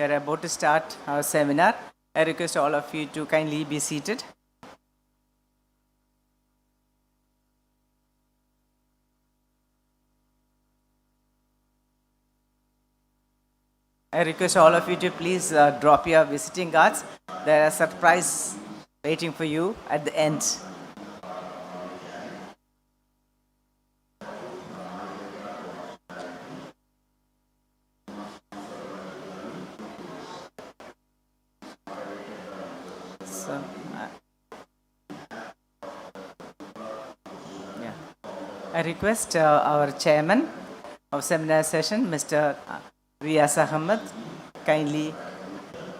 We are about to start our seminar. I request all of you to kindly be seated. I request all of you to please drop your visiting cards. There are a surprise waiting for you at the end. I request our chairman of seminar session, Mr. Riaz Ahmed, kindly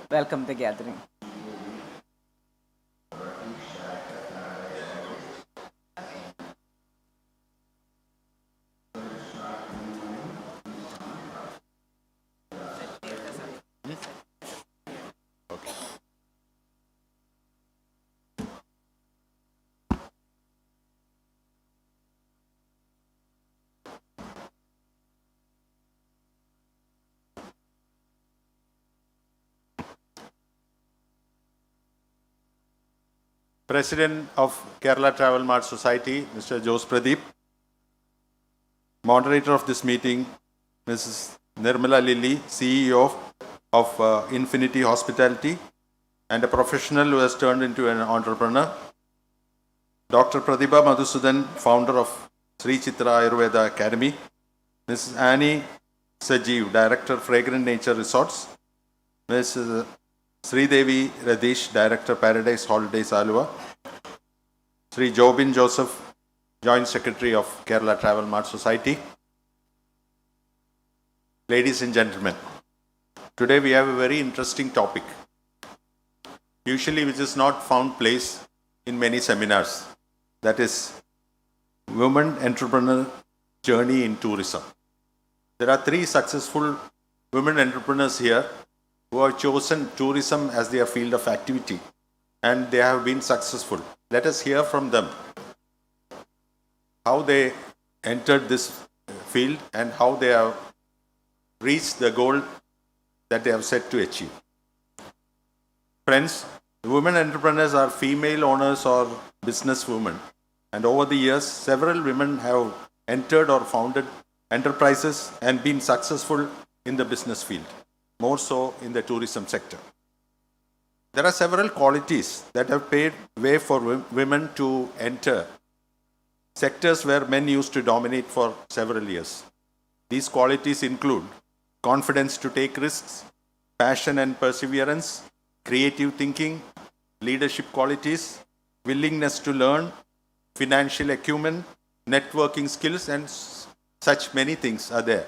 welcome the gathering. President of Kerala Travel Mart Society, Mr. Jose Pradeep. Moderator of this meeting, Mrs. Nirmala Lilly, CEO of Infinity Hospitality and a professional who has turned into an entrepreneur. Dr. Prathibha Madhusudan, founder of Sri Chitra Ayurveda Academy. Mrs. Annie Sajeev, Director, Fragrant Nature Resorts. Mrs. Sreedevi Radish, Director, Paradise Holidays, Alua. Sri Jobin Joseph, Joint Secretary of Kerala Travel Mart Society. Ladies and gentlemen, today we have a very interesting topic, usually which is not found place in many seminars. That is, women entrepreneur journey in tourism. There are 3 successful women entrepreneurs here who have chosen tourism as their field of activity, and they have been successful. Let us hear from them how they entered this field and how they have reached the goal that they have set to achieve. Friends, women entrepreneurs are female owners or business women, and over the years, several women have entered or founded enterprises and been successful in the business field, more so in the tourism sector. There are several qualities that have paved way for women to enter sectors where men used to dominate for several years. These qualities include confidence to take risks, passion and perseverance, creative thinking, leadership qualities, willingness to learn, financial acumen, networking skills, and such many things are there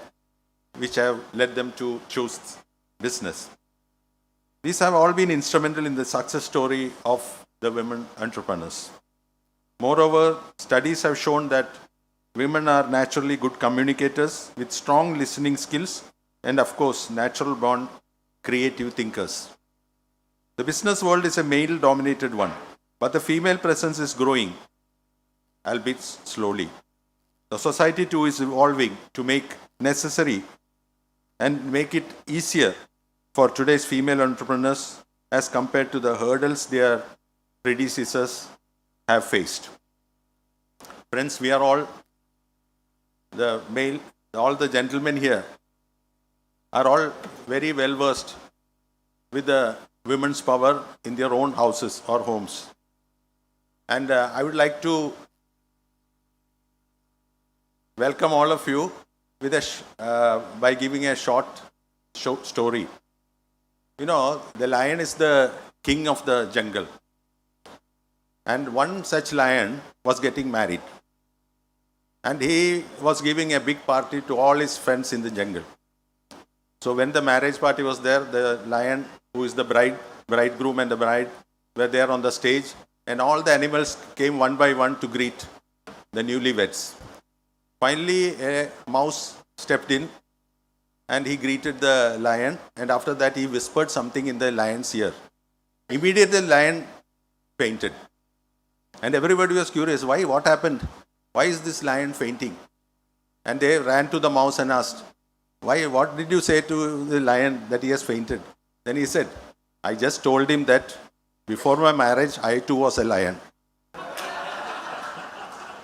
which have led them to choose business. These have all been instrumental in the success story of the women entrepreneurs. Moreover, studies have shown that women are naturally good communicators with strong listening skills and, of course, natural born creative thinkers. The business world is a male-dominated one, but the female presence is growing, albeit slowly. The society too is evolving to make necessary and make it easier for today's female entrepreneurs as compared to the hurdles their predecessors have faced. Friends, we are all the gentlemen here are all very well versed with the women's power in their own houses or homes. And I would like to welcome all of you with by giving a short story. You know, the lion is the king of the jungle. And one such lion was getting married. And he was giving a big party to all his friends in the jungle. So when the marriage party was there, the lion, who is the bridegroom and the bride, were there on the stage. And all the animals came one by one to greet the newlyweds. Finally, a mouse stepped in and he greeted the lion, and after that he whispered something in the lion's ear. Immediately the lion fainted. And everybody was curious, why? What happened? Why is this lion fainting? And they ran to the mouse and asked, why? What did you say to the lion that he has fainted? Then he said, I just told him that before my marriage, I too was a lion.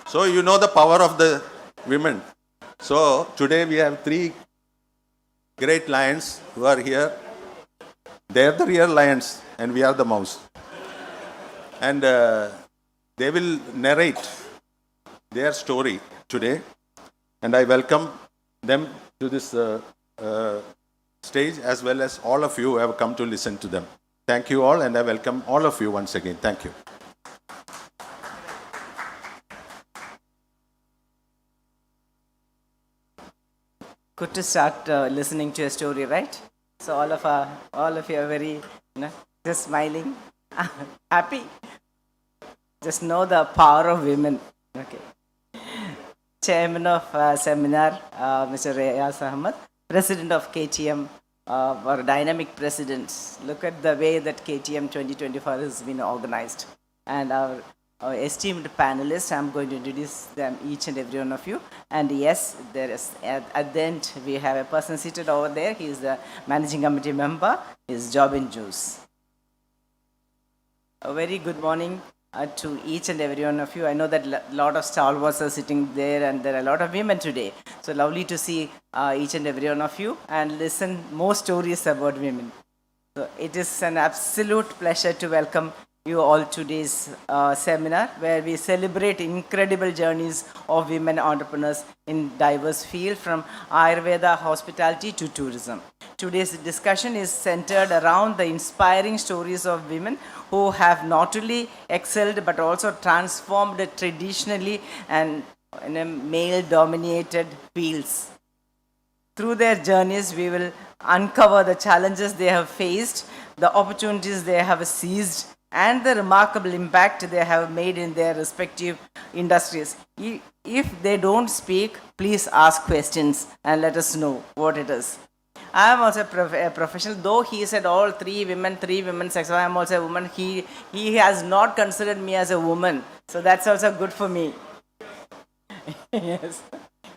So you know the power of the women. So today we have three great lions who are here. They are the real lions and we are the mouse. And they will narrate their story today. And I welcome them to this stage as well as all of you who have come to listen to them. Thank you all, and I welcome all of you once again. Thank you. Good to start listening to a story, right? So all of you are very, just smiling, happy. Just know the power of women. Okay. Chairman of seminar, Mr. Reyas Ahmed, President of KTM, or dynamic presidents. Look at the way that KTM 2024 has been organized. And our esteemed panelists, I'm going to introduce them, each and every one of you. And yes, there is at the end, we have a person seated over there. He is the managing committee member. His job in juice. A very good morning to each and every one of you. I know that a lot of stalwarts are sitting there, and there are a lot of women today. So lovely to see each and every one of you and listen more stories about women. So it is an absolute pleasure to welcome you all to today's seminar, where we celebrate incredible journeys of women entrepreneurs in diverse fields, from Ayurveda, hospitality to tourism. Today's discussion is centered around the inspiring stories of women who have not only excelled but also transformed traditionally and in a male-dominated fields. Through their journeys, we will uncover the challenges they have faced, the opportunities they have seized, and the remarkable impact they have made in their respective industries. If they don't speak, please ask questions and let us know what it is. I am also a professional, though he said all three women sex. I am also a woman. He has not considered me as a woman, so that's also good for me. Yes,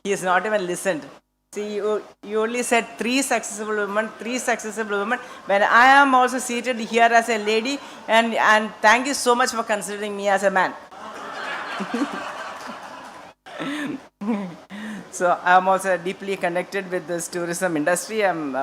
he has not even listened. See, you only said three successful women, when I am also seated here as a lady, and thank you so much for considering me as a man. So I'm also deeply connected with this tourism industry. I'm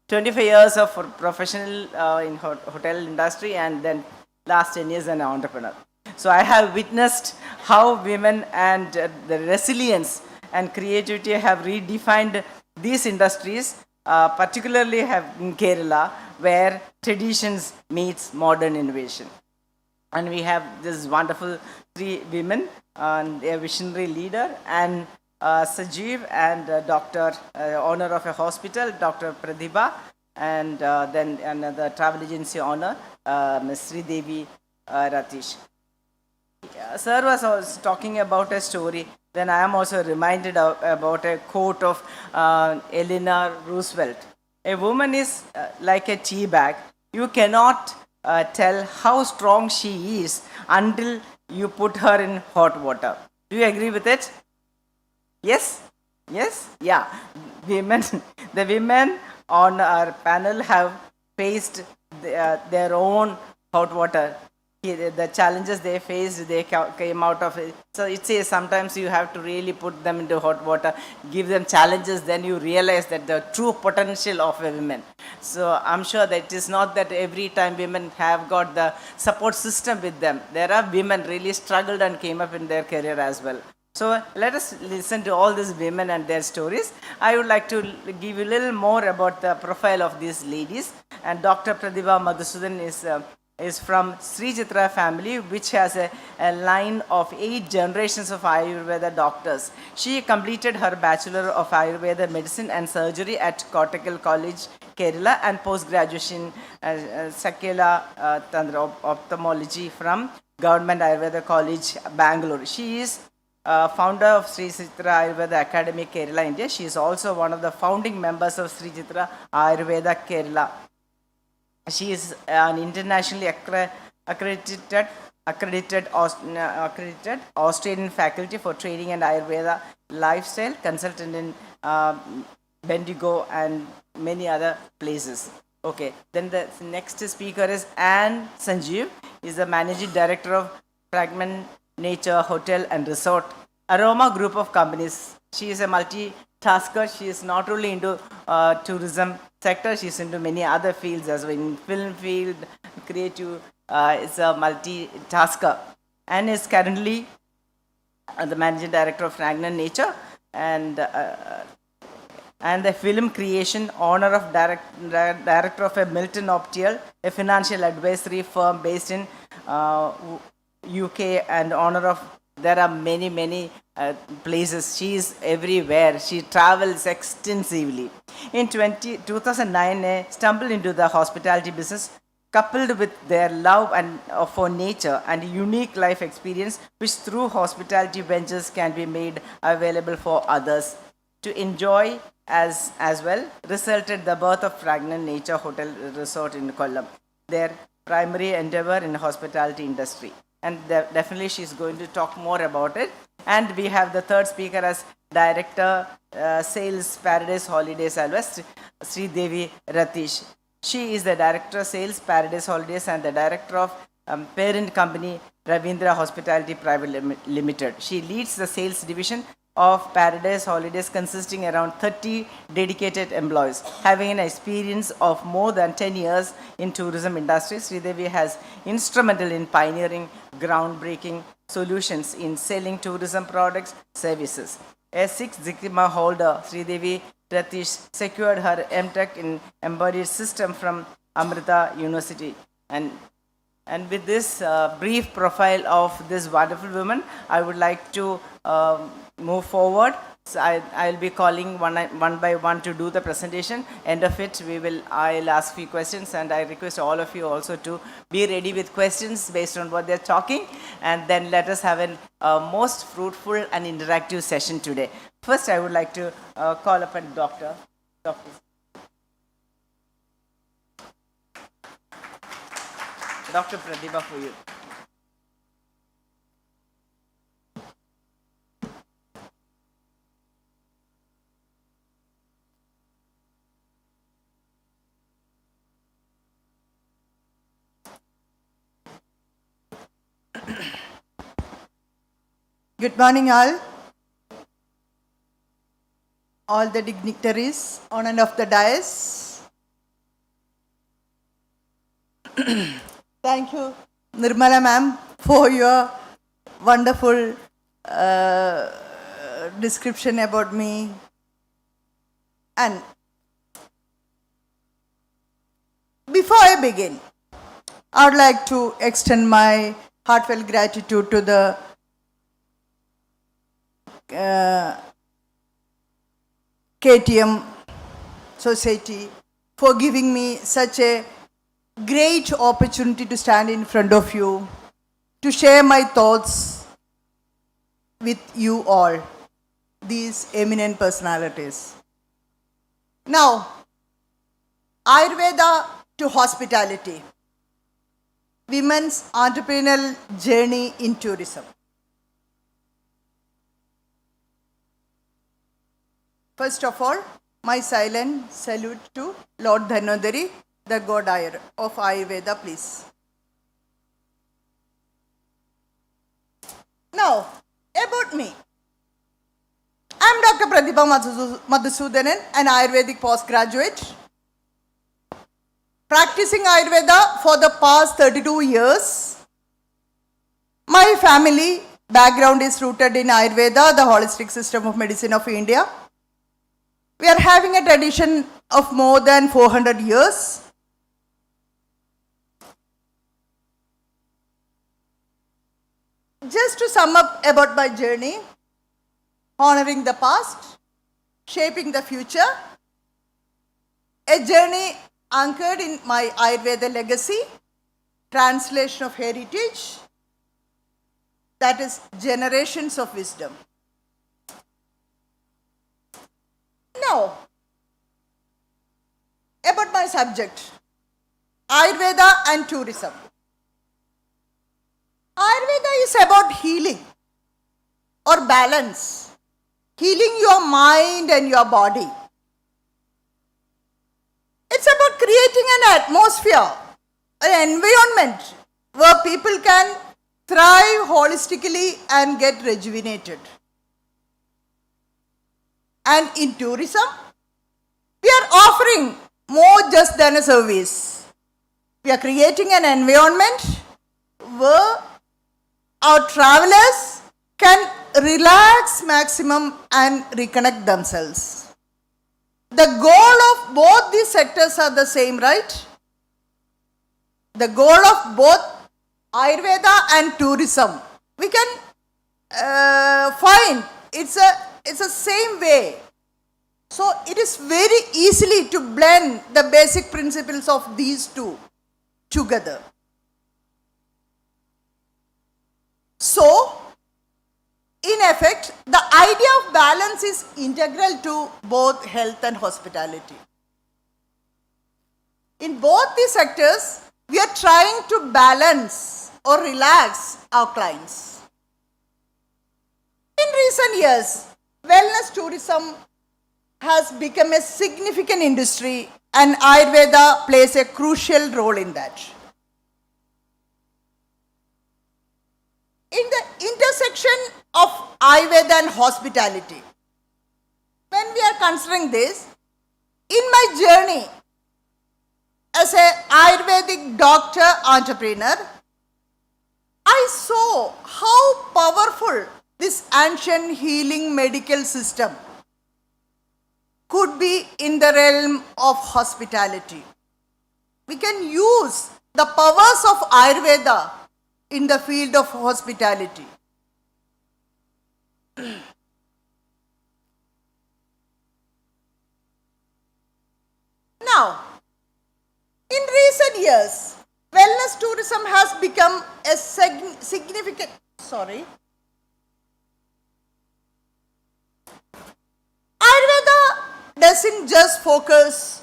25 years of professional in hotel industry, and then last 10 years an entrepreneur. So I have witnessed how women and the resilience and creativity have redefined these industries, particularly in Kerala, where traditions meets modern innovation. And we have this wonderful three women, and a visionary leader, and Sajeev, and doctor, owner of a hospital, Dr. Prathibha, and then another travel agency owner, Ms. Sreedevi Ratish. Sir was talking about a story. Then I am also reminded about a quote of Eleanor Roosevelt. A woman is like a tea bag. You cannot tell how strong she is until you put her in hot water. Do you agree with it? Yes? Yes? Yeah. The women on our panel have faced their own hot water. The challenges they faced, they came out of it. So it says sometimes you have to really put them into hot water, give them challenges, then you realize that the true potential of a woman. So I'm sure that it is not that every time women have got the support system with them. There are women really struggled and came up in their career as well. So let us listen to all these women and their stories. I would like to give you a little more about the profile of these ladies. And Dr. Prathibha Madhusudan is from Sri Chitra family, which has a line of 8 generations of Ayurveda doctors. She completed her Bachelor of Ayurveda Medicine and Surgery at Kottakkal College, Kerala, and post-graduation Sakela Tandra Ophthalmology from Government Ayurveda College, Bangalore. She is founder of Sri Chitra Ayurveda Academy, Kerala, India. She is also one of the founding members of Sri Chitra Ayurveda, Kerala. She is an internationally accredited Australian faculty for training and Ayurveda lifestyle consultant in Bendigo and many other places. Okay, then the next speaker is Anne Sanjeev. Is the managing director of Fragment Nature Hotel and Resort, Aroma Group of companies. She is a multitasker. She is not only into tourism sector, she is into many other fields as well. In film field, creative, is a multitasker, and is currently the managing director of Fragment Nature and the film creation, owner of director of a Milton Optical, a financial advisory firm based in UK, and owner of, there are many places. She is everywhere. She travels extensively. In 2009, stumbled into the hospitality business, coupled with their love and for nature and unique life experience, which through hospitality ventures can be made available for others to enjoy as well, resulted the birth of Fragrant Nature Hotel Resort in Kollam, their primary endeavor in hospitality industry. And definitely she's going to talk more about it. And we have the third speaker as Director Sales Paradise Holidays Alwest, Sreedevi Ratish. She is the Director Sales Paradise Holidays and the Director of parent company Ravindra Hospitality Private Limited. She leads the sales division of Paradise Holidays, consisting around 30 dedicated employees. Having an experience of more than 10 years in tourism industry, Sreedevi has instrumental in pioneering groundbreaking solutions in selling tourism products, services. A Six Sigma holder, Sreedevi Ratish secured her MTech in Embodied System from Amrita University. And with this brief profile of this wonderful woman, I would like to move forward. So I'll be calling one by one to do the presentation. End of it, I'll ask few questions, and I request all of you also to be ready with questions based on what they're talking, and then let us have a most fruitful and interactive session today. First, I would like to call upon Dr. Prathibha for you. Good morning, all the dignitaries on and off the dais. Thank you, Nirmala ma'am, for your wonderful description about me. And before I begin, I would like to extend my heartfelt gratitude to the KTM Society for giving me such a great opportunity to stand in front of you, to share my thoughts with you all, these eminent personalities. Now, Ayurveda to hospitality, women's entrepreneurial journey in tourism. First of all, my silent salute to Lord Dhanodari, the god of Ayurveda, please. Now, about me. I am Dr. Prathibha Madhusudanan, an Ayurvedic postgraduate, practicing Ayurveda for the past 32 years. My family background is rooted in Ayurveda, the holistic system of medicine of India. We are having a tradition of more than 400 years. Just to sum up about my journey, honoring the past, shaping the future, a journey anchored in my Ayurveda legacy, translation of heritage, that is generations of wisdom. Now, about my subject, Ayurveda and tourism. Ayurveda is about healing or balance, healing your mind and your body. It's about creating an atmosphere, an environment where people can thrive holistically and get rejuvenated. And in tourism, we are offering more just than a service. We are creating an environment where our travelers can relax maximum and reconnect themselves. The goal of both these sectors are the same, right? The goal of both Ayurveda and tourism, we can find it's a same way. So it is very easily to blend the basic principles of these two together. So, in effect, the idea of balance is integral to both health and hospitality. In both these sectors, we are trying to balance or relax our clients. In recent years, wellness tourism has become a significant industry and Ayurveda plays a crucial role in that. In the intersection of Ayurveda and hospitality, when we are considering this, in my journey as an Ayurvedic doctor entrepreneur, I saw how powerful this ancient healing medical system could be in the realm of hospitality. We can use the powers of Ayurveda in the field of hospitality. Now, in recent years, wellness tourism has become a significant, Ayurveda doesn't just focus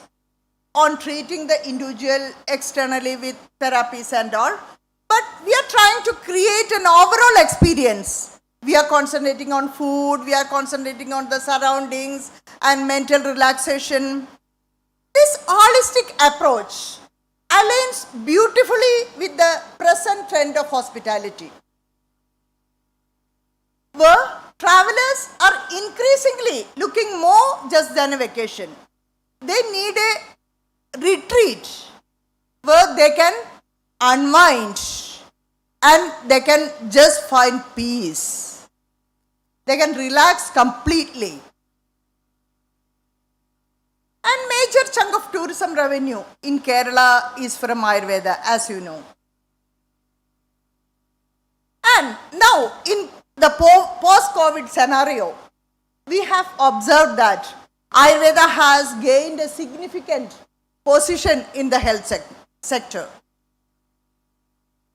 on treating the individual externally with therapies and all, but we are trying to create an overall experience. We are concentrating on food, we are concentrating on the surroundings and mental relaxation. This holistic approach aligns beautifully with the present trend of hospitality, where travelers are increasingly looking more just than a vacation. They need a retreat where they can unwind and they can just find peace. They can relax completely. And major chunk of tourism revenue in Kerala is from Ayurveda, as you know. And now in the post-COVID scenario, we have observed that Ayurveda has gained a significant position in the health sector.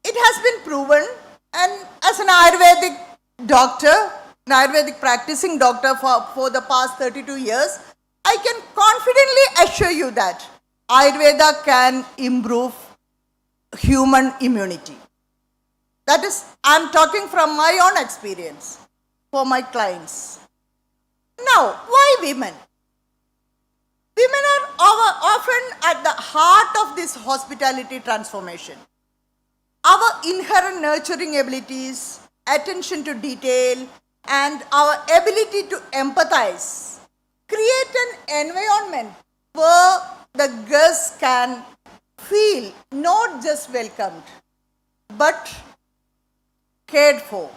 It has been proven, and as an Ayurvedic doctor, an Ayurvedic practicing doctor for the past 32 years, I can confidently assure you that Ayurveda can improve human immunity. That is, I am talking from my own experience for my clients. Now, why women? Women are often at the heart of this hospitality transformation. Our inherent nurturing abilities, attention to detail, and our ability to empathize create an environment where the guests can feel not just welcomed, but cared for.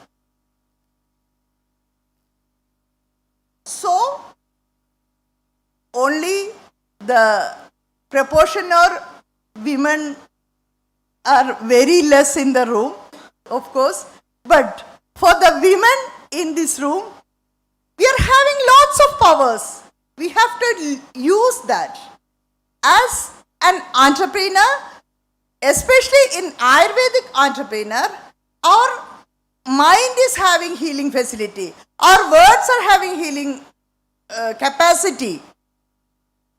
So, only the proportion of women are very less in the room, of course, but for the women in this room, we are having lots of powers. We have to use that. As an entrepreneur, especially in Ayurvedic entrepreneur, our mind is having healing facility. Our words are having healing capacity.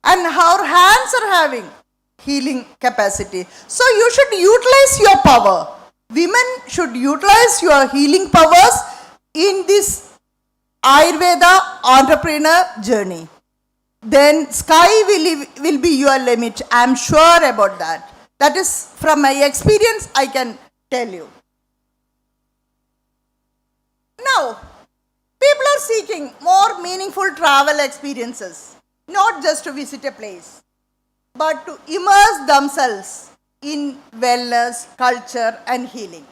And our hands are having healing capacity. So you should utilize your power. Women should utilize your healing powers in this Ayurveda entrepreneur journey. then sky will be your limit. I am sure about that. That is from my experience, I can tell you. Now, people are seeking more meaningful travel experiences, not just to visit a place, but to immerse themselves in wellness, culture, and healing.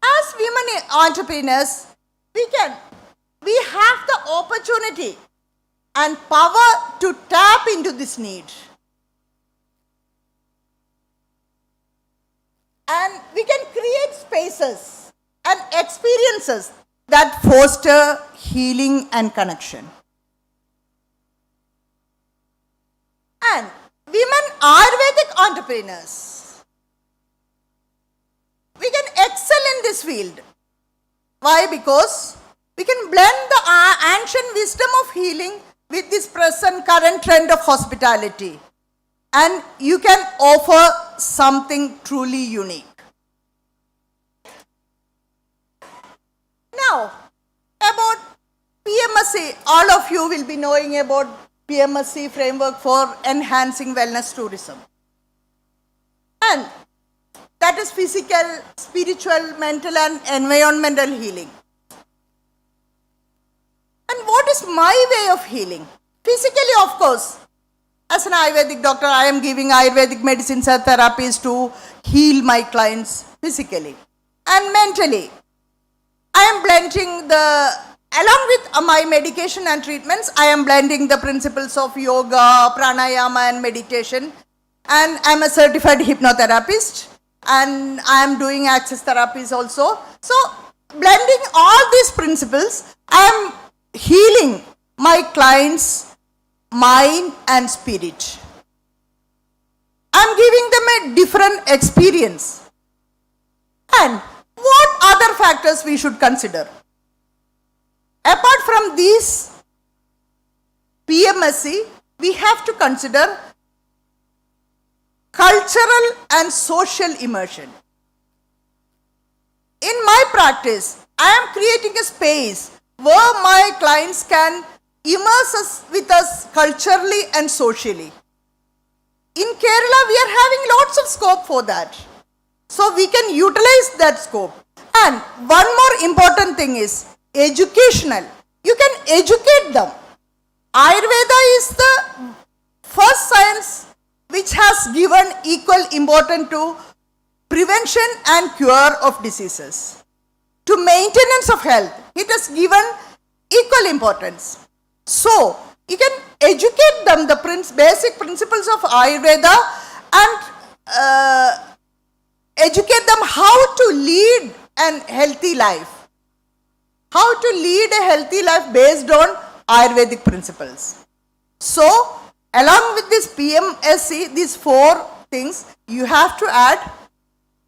As women entrepreneurs, we have the opportunity and power to tap into this need. And we can create spaces and experiences that foster healing and connection. And women Ayurvedic entrepreneurs, we can excel in this field. Why? Because we can blend the ancient wisdom of healing with this present current trend of hospitality. And you can offer something truly unique. Now, about PMSC, all of you will be knowing about PMSC framework for enhancing wellness tourism. And that is physical, spiritual, mental and environmental healing. And what is my way of healing? Physically, of course, as an Ayurvedic doctor, I am giving Ayurvedic medicines and therapies to heal my clients physically. And mentally, I am blending along with my medication and treatments, I am blending the principles of yoga, pranayama and meditation. And I am a certified hypnotherapist and I am doing access therapies also. So, blending all these principles, I am healing my clients' mind and spirit. I am giving them a different experience. And what other factors we should consider? Apart from these PMSC, we have to consider cultural and social immersion. In my practice, I am creating a space where my clients can immerse us with us culturally and socially. In Kerala, we are having lots of scope for that. So we can utilize that scope. And one more important thing is educational. You can educate them. Ayurveda is the first science which has given equal importance to prevention and cure of diseases. To maintenance of health, it has given equal importance. So, you can educate them the basic principles of Ayurveda and educate them how to lead a healthy life. How to lead a healthy life based on Ayurvedic principles. So, along with this PMSC, these four things, you have to add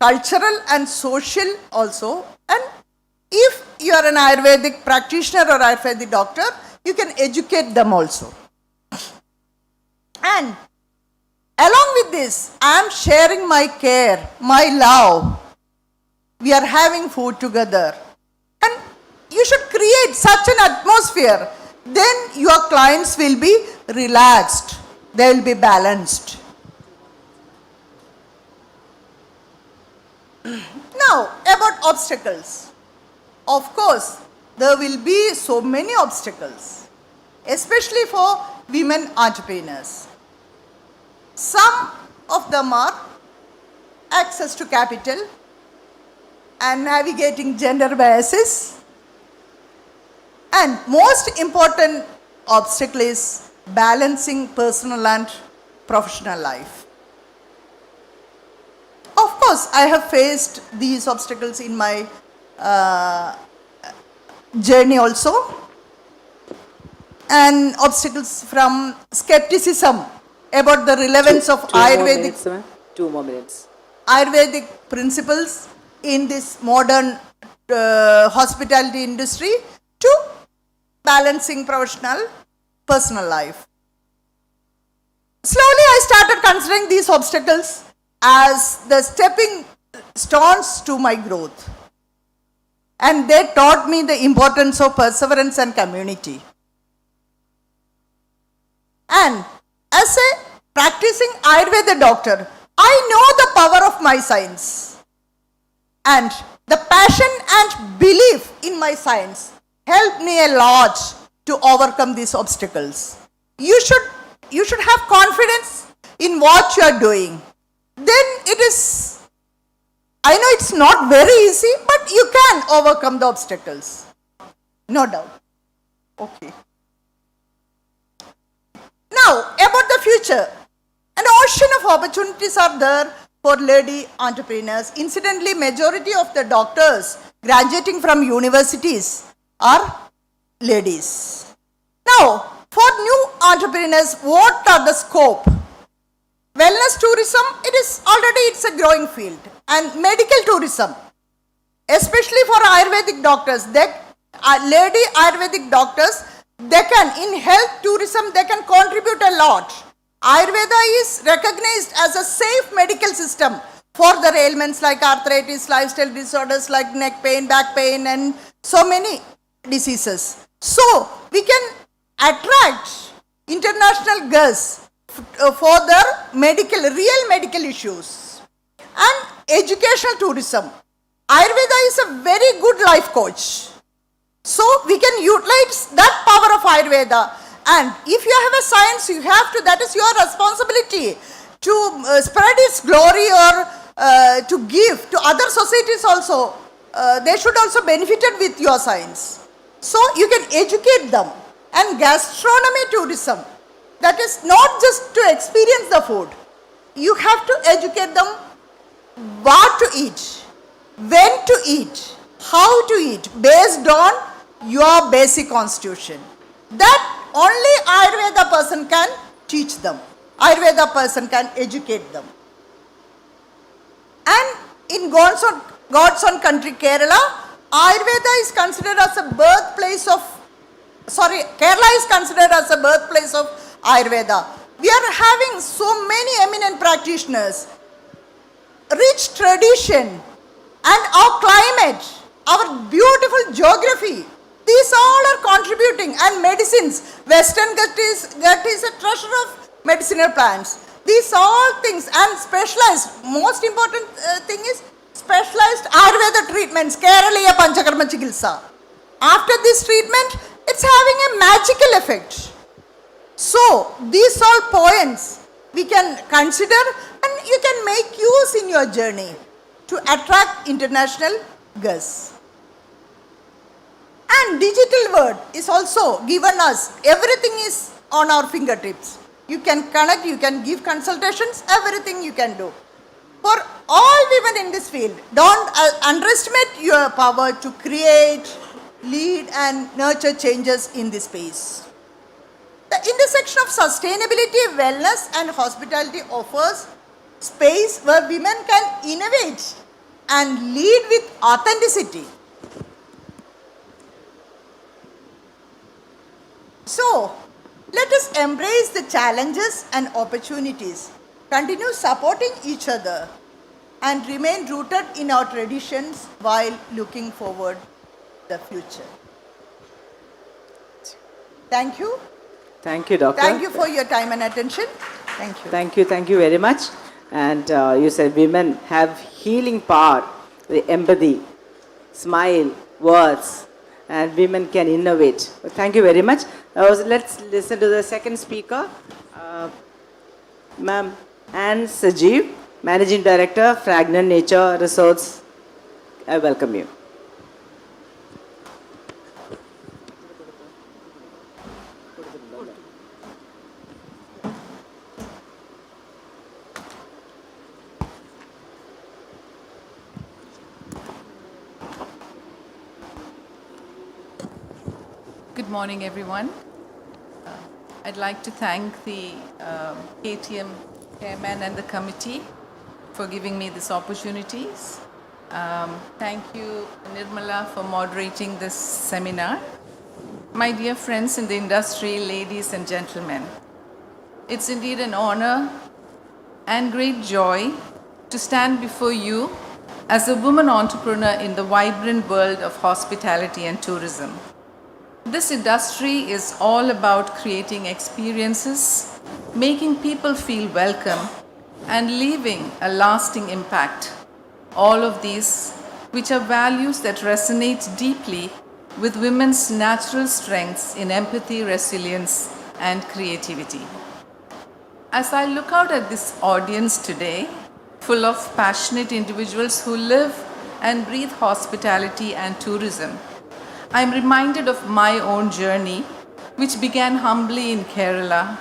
cultural and social also. And if you are an Ayurvedic practitioner or Ayurvedic doctor, you can educate them also. And along with this, I am sharing my care, my love. We are having food together. And you should create such an atmosphere. Then your clients will be relaxed. They will be balanced. Now, about obstacles. Of course, there will be so many obstacles, especially for women entrepreneurs. Some of them are access to capital and navigating gender biases. And most important obstacle is balancing personal and professional life. Of course, I have faced these obstacles in my journey also. And obstacles from skepticism about the relevance of Ayurvedic. 2 more minutes. Ayurvedic principles in this modern hospitality industry to balancing professional, personal life. Slowly I started considering these obstacles as the stepping stones to my growth. And they taught me the importance of perseverance and community. And as a practicing Ayurveda doctor, I know the power of my science. And the passion and belief in my science helped me a lot to overcome these obstacles. You should have confidence in what you are doing. Then I know it's not very easy, but you can overcome the obstacles. No doubt. Okay. Now, about the future. An ocean of opportunities are there for lady entrepreneurs. Incidentally, majority of the doctors graduating from universities are ladies. Now, for new entrepreneurs, what are the scope? Wellness tourism, it's a growing field. And medical tourism, especially for Ayurvedic doctors, lady Ayurvedic doctors, they can, in health tourism, they can contribute a lot. Ayurveda is recognized as a safe medical system for the ailments like arthritis, lifestyle disorders like neck pain, back pain, and so many diseases. So, we can attract international guests for their real medical issues. And educational tourism. Ayurveda is a very good life coach. So, we can utilize that power of Ayurveda. And if you have a science, that is your responsibility to spread its glory or to give to other societies also. They should also benefit with your science. So, you can educate them. And gastronomy tourism, that is not just to experience the food. You have to educate them what to eat, when to eat, how to eat, based on your basic constitution. That only Ayurveda person can teach them. Ayurveda person can educate them. And in God's own country, Kerala, Ayurveda is considered as a birthplace of, Kerala is considered as a birthplace of Ayurveda. We are having so many eminent practitioners, rich tradition, and our climate, our beautiful geography. These all are contributing, and medicines. Western gut is a treasure of medicinal plants. These all things, and specialized, most important thing is specialized Ayurveda treatments, Kerala Panchakarma Chikitsa. After this treatment, it's having a magical effect. So, these all points we can consider, and you can make use in your journey to attract international guests. And digital world is also given us, everything is on our fingertips. You can connect, you can give consultations, everything you can do. For all women in this field, don't underestimate your power to create, lead and nurture changes in this space. The intersection of sustainability, wellness and hospitality offers space where women can innovate and lead with authenticity. So, let us embrace the challenges and opportunities, continue supporting each other and remain rooted in our traditions while looking forward to the future. Thank you. Thank you, Doctor. Thank you for your time and attention. Thank you. Thank you very much. And you said women have healing power, the empathy, smile, words, and women can innovate. Thank you very much. Let's listen to the second speaker, Ma'am Anne Sajeev, Managing Director, Fragrant Nature Resorts. I welcome you. Good morning, everyone. I'd like to thank the KTM chairman and the committee for giving me this opportunities. Thank you, Nirmala, for moderating this seminar. My dear friends in the industry, ladies and gentlemen, it's indeed an honor and great joy to stand before you as a woman entrepreneur in the vibrant world of hospitality and tourism. This industry is all about creating experiences, making people feel welcome, and leaving a lasting impact. All of these, which are values that resonate deeply with women's natural strengths in empathy, resilience, and creativity. As I look out at this audience today, full of passionate individuals who live and breathe hospitality and tourism, I am reminded of my own journey, which began humbly in Kerala,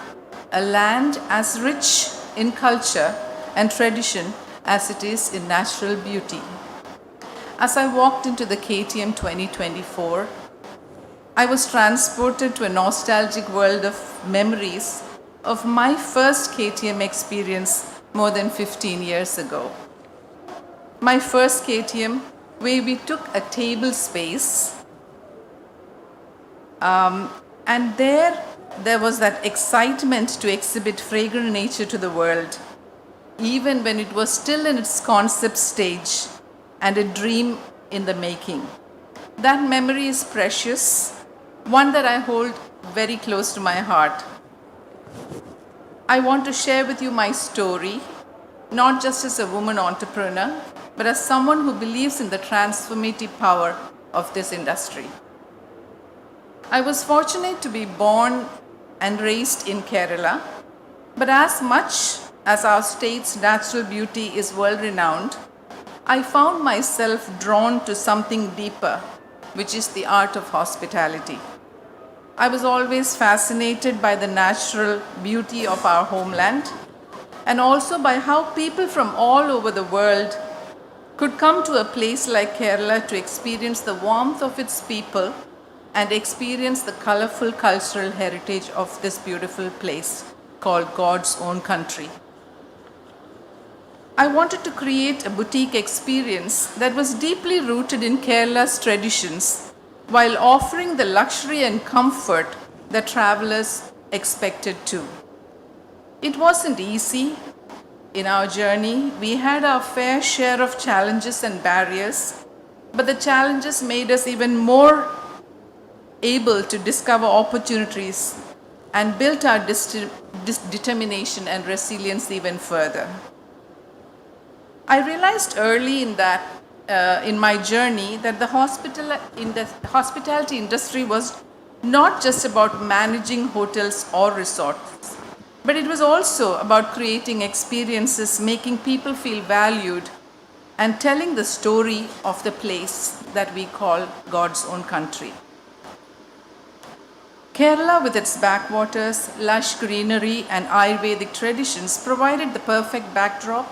a land as rich in culture and tradition as it is in natural beauty. As I walked into the KTM 2024, I was transported to a nostalgic world of memories of my first KTM experience more than 15 years ago. My first KTM, where we took a table space, and there was that excitement to exhibit fragrant nature to the world, even when it was still in its concept stage and a dream in the making. That memory is precious, one that I hold very close to my heart. I want to share with you my story, not just as a woman entrepreneur, but as someone who believes in the transformative power of this industry. I was fortunate to be born and raised in Kerala, but as much as our state's natural beauty is world renowned, I found myself drawn to something deeper, which is the art of hospitality. I was always fascinated by the natural beauty of our homeland and also by how people from all over the world could come to a place like Kerala to experience the warmth of its people and experience the colorful cultural heritage of this beautiful place called God's own country. I wanted to create a boutique experience that was deeply rooted in Kerala's traditions while offering the luxury and comfort that travelers expected too. It wasn't easy. In our journey, we had our fair share of challenges and barriers, but the challenges made us even more able to discover opportunities and built our determination and resilience even further. I realized early in my journey that the hospitality industry was not just about managing hotels or resorts, but it was also about creating experiences, making people feel valued, and telling the story of the place that we call God's own country. Kerala, with its backwaters, lush greenery, and Ayurvedic traditions, provided the perfect backdrop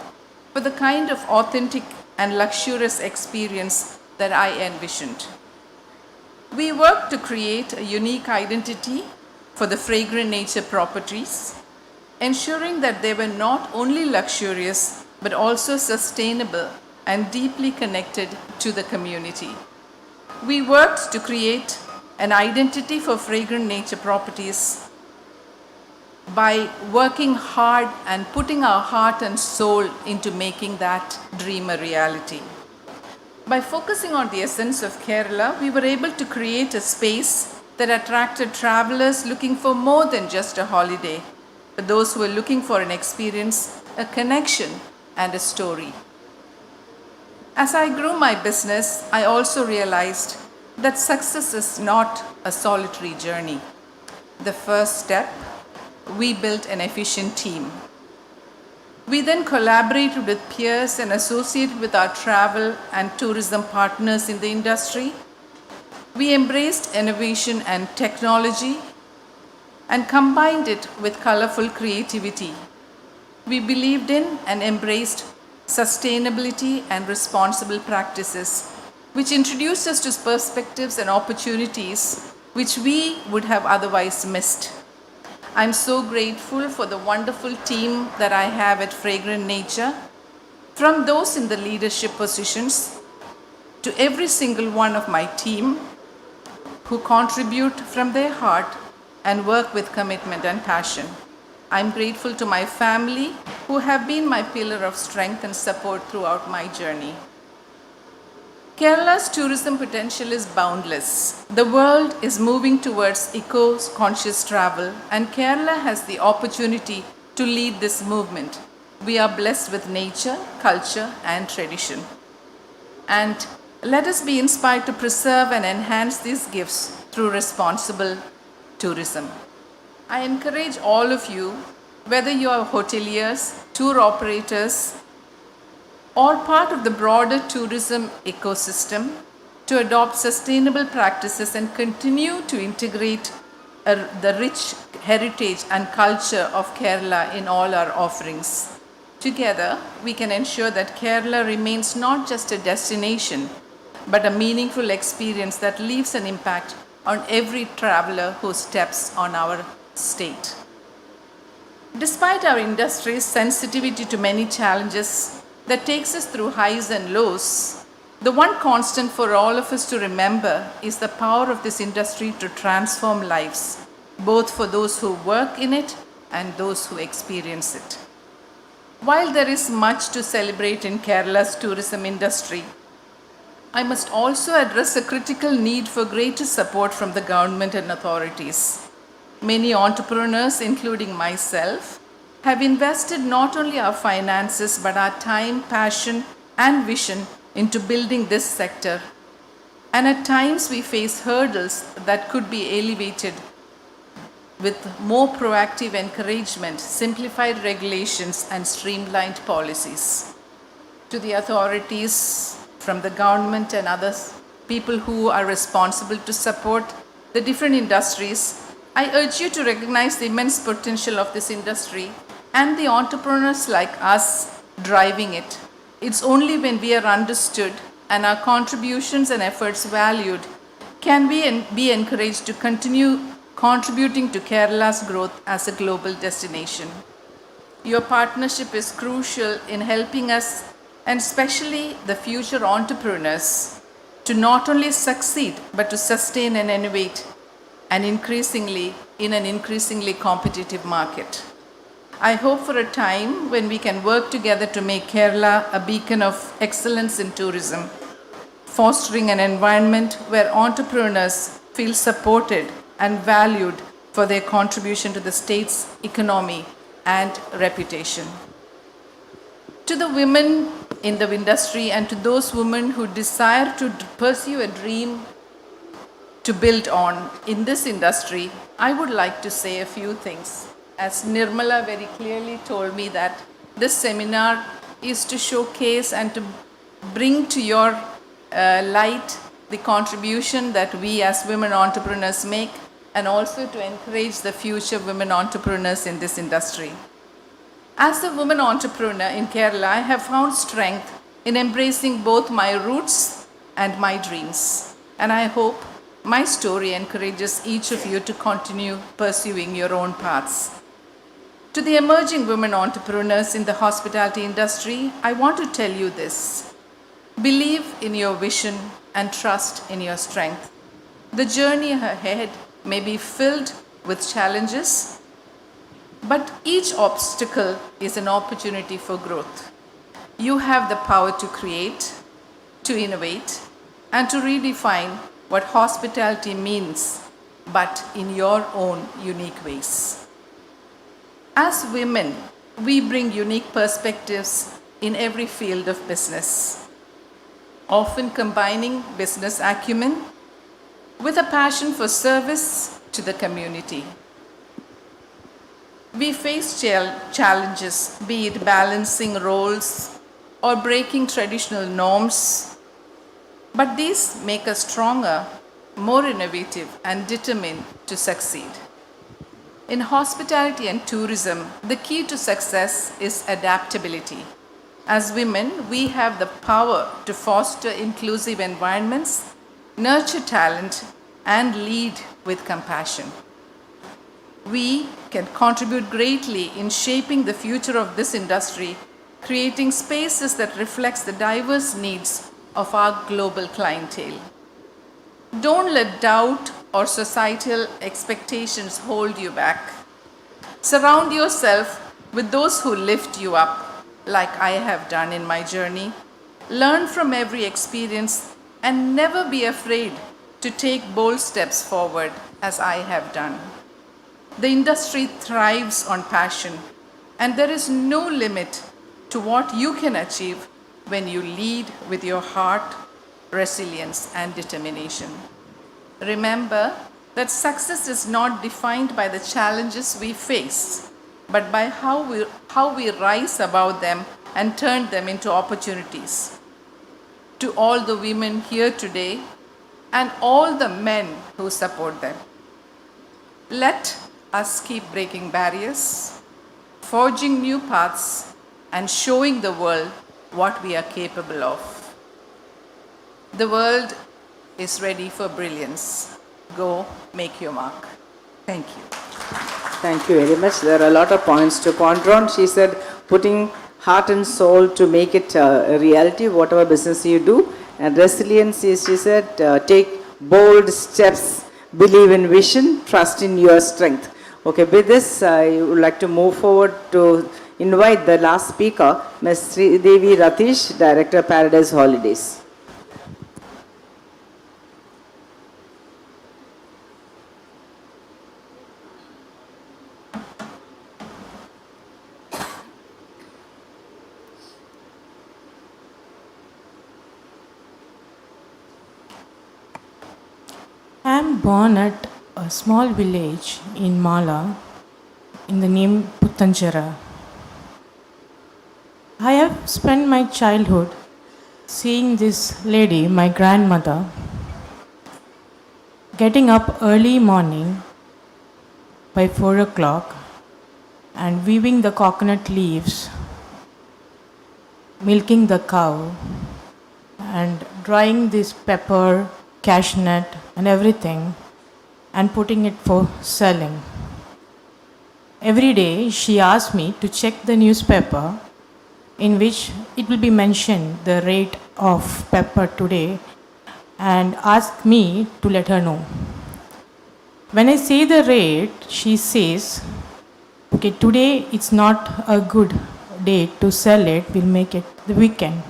for the kind of authentic and luxurious experience that I envisioned. We worked to create a unique identity for the fragrant nature properties, ensuring that they were not only luxurious but also sustainable and deeply connected to the community. We worked to create an identity for fragrant nature properties by working hard and putting our heart and soul into making that dream a reality. By focusing on the essence of Kerala, we were able to create a space that attracted travelers looking for more than just a holiday, but those who were looking for an experience, a connection, and a story. As I grew my business, I also realized that success is not a solitary journey. The first step, we built an efficient team. We then collaborated with peers and associated with our travel and tourism partners in the industry. We embraced innovation and technology and combined it with colorful creativity. We believed in and embraced sustainability and responsible practices, which introduced us to perspectives and opportunities which we would have otherwise missed. I'm so grateful for the wonderful team that I have at Fragrant Nature, from those in the leadership positions to every single one of my team who contribute from their heart and work with commitment and passion. I'm grateful to my family who have been my pillar of strength and support throughout my journey. Kerala's tourism potential is boundless. The world is moving towards eco-conscious travel, and Kerala has the opportunity to lead this movement. We are blessed with nature, culture, and tradition. And let us be inspired to preserve and enhance these gifts through responsible tourism. I encourage all of you, whether you are hoteliers, tour operators, or part of the broader tourism ecosystem, to adopt sustainable practices and continue to integrate the rich heritage and culture of Kerala in all our offerings. Together, we can ensure that Kerala remains not just a destination, but a meaningful experience that leaves an impact on every traveler who steps on our state. Despite our industry's sensitivity to many challenges that takes us through highs and lows, the one constant for all of us to remember is the power of this industry to transform lives, both for those who work in it and those who experience it. While there is much to celebrate in Kerala's tourism industry, I must also address a critical need for greater support from the government and authorities. Many entrepreneurs, including myself, have invested not only our finances but our time, passion, and vision into building this sector. And at times we face hurdles that could be alleviated with more proactive encouragement, simplified regulations, and streamlined policies. To the authorities from the government and others, people who are responsible to support the different industries, I urge you to recognize the immense potential of this industry and the entrepreneurs like us driving it. It's only when we are understood and our contributions and efforts valued can we be encouraged to continue contributing to Kerala's growth as a global destination. Your partnership is crucial in helping us, and especially the future entrepreneurs, to not only succeed but to sustain and innovate, and increasingly in an increasingly competitive market. I hope for a time when we can work together to make Kerala a beacon of excellence in tourism, fostering an environment where entrepreneurs feel supported and valued for their contribution to the state's economy and reputation. To the women in the industry and to those women who desire to pursue a dream to build on in this industry, I would like to say a few things. As Nirmala very clearly told me that this seminar is to showcase and to bring to your light the contribution that we as women entrepreneurs make, and also to encourage the future women entrepreneurs in this industry. As a woman entrepreneur in Kerala, I have found strength in embracing both my roots and my dreams. And I hope my story encourages each of you to continue pursuing your own paths. To the emerging women entrepreneurs in the hospitality industry, I want to tell you this. Believe in your vision and trust in your strength. The journey ahead may be filled with challenges, but each obstacle is an opportunity for growth. You have the power to create, to innovate, and to redefine what hospitality means, but in your own unique ways. As women, we bring unique perspectives in every field of business, often combining business acumen with a passion for service to the community. We face challenges, be it balancing roles or breaking traditional norms, but these make us stronger, more innovative, and determined to succeed. In hospitality and tourism, the key to success is adaptability. As women, we have the power to foster inclusive environments, nurture talent, and lead with compassion. We can contribute greatly in shaping the future of this industry, creating spaces that reflects the diverse needs of our global clientele. Don't let doubt or societal expectations hold you back. Surround yourself with those who lift you up, like I have done in my journey. Learn from every experience and never be afraid to take bold steps forward as I have done. The industry thrives on passion, and there is no limit to what you can achieve when you lead with your heart, resilience, and determination. Remember that success is not defined by the challenges we face, but by how we rise above them and turn them into opportunities. To all the women here today and all the men who support them, let us keep breaking barriers, forging new paths, and showing the world what we are capable of. The world is ready for brilliance. Go make your mark. Thank you. Thank you very much. There are a lot of points to ponder on. She said, putting heart and soul to make it a reality, whatever business you do. And resilience is, she said, take bold steps, believe in vision, trust in your strength. Okay, with this, I would like to move forward to invite the last speaker, Ms. Sreedevi Ratish, Director, Paradise Holidays. I am born at a small village in Mala in the name Puttanchara. I have spent my childhood seeing this lady, my grandmother, getting up early morning by 4 o'clock and weaving the coconut leaves, milking the cow, and drying this pepper, cashew and everything and putting it for selling. Every day she asked me to check the newspaper in which it will be mentioned the rate of pepper today and ask me to let her know. When I say the rate, she says, okay, today it's not a good day to sell it, we'll make it the weekend.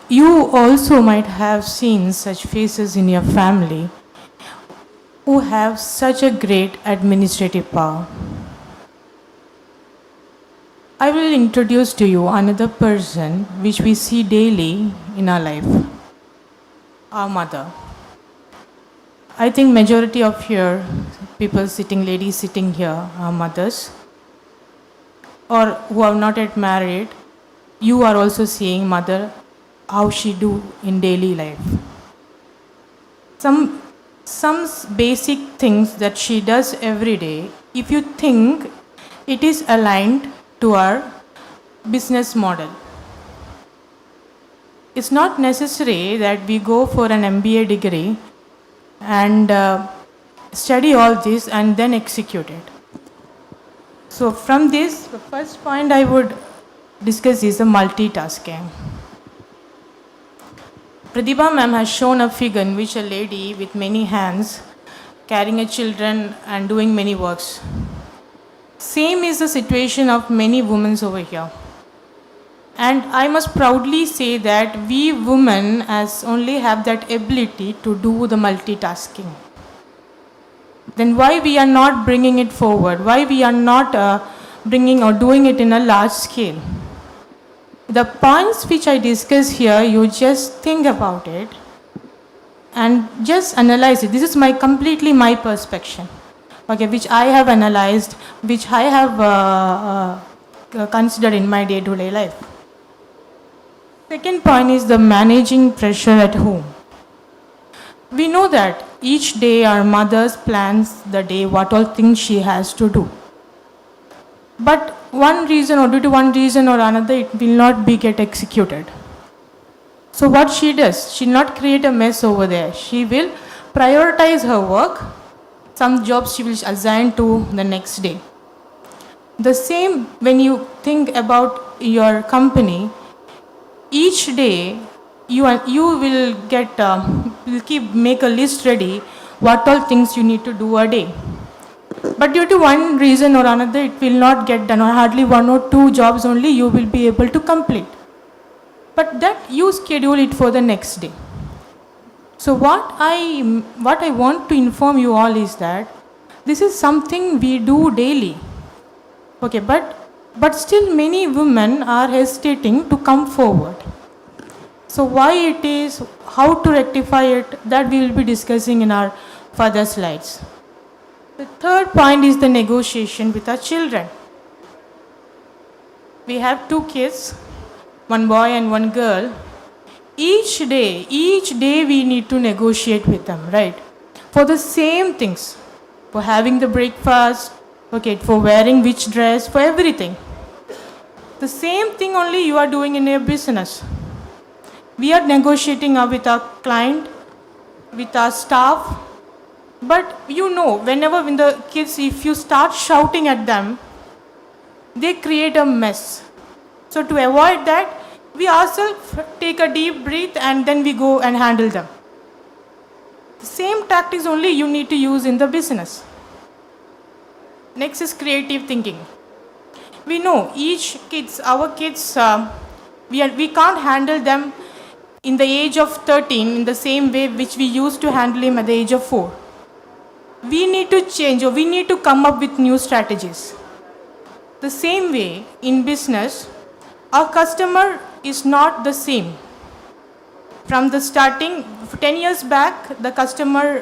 You also might have seen such faces in your family who have such a great administrative power. I will introduce to you another person which we see daily in our life, our mother. I think majority of here, ladies sitting here are mothers, or who are not yet married. You are also seeing mother, how she do in daily life. Some basic things that she does every day, if you think it is aligned to our business model. It's not necessary that we go for an MBA degree and study all this and then execute it. So from this, the first point I would discuss is the multitasking. Prathibha ma'am has shown a figure in which a lady with many hands carrying a children and doing many works. Same is the situation of many women over here. And I must proudly say that we women as only have that ability to do the multitasking. Then why we are not bringing it forward? Why we are not bringing or doing it in a large scale? The points which I discuss here, you just think about it and just analyze it. This is completely my perspective, okay, which I have analyzed, which I have considered in my day-to-day life. Second point is the managing pressure at home. We know that each day our mothers plans the day, what all things she has to do. But due to one reason or another, it will not be get executed. So what she does, she not create a mess over there. She will prioritize her work. Some jobs she will assign to the next day. The same when you think about your company, each day you will make a list ready what all things you need to do a day. But due to one reason or another, it will not get done, or hardly one or two jobs only you will be able to complete. but that you schedule it for the next day. So what I want to inform you all is that this is something we do daily. Okay, but still many women are hesitating to come forward. So why it is, how to rectify it, that we will be discussing in our further slides. The third point is the negotiation with our children. We have 2 kids, one boy and one girl. Each day we need to negotiate with them, right? For the same things, for having the breakfast, okay, for wearing which dress, for everything. The same thing only you are doing in your business. We are negotiating with our client, with our staff, but you know, whenever when the kids, if you start shouting at them, they create a mess. So to avoid that, we ourselves take a deep breath and then we go and handle them. The same tactics only you need to use in the business. Next is creative thinking. We know our kids, we can't handle them in the age of 13 in the same way which we used to handle him at the age of 4. We need to change, or we need to come up with new strategies. The same way in business, our customer is not the same. From the starting, 10 years back, the customer,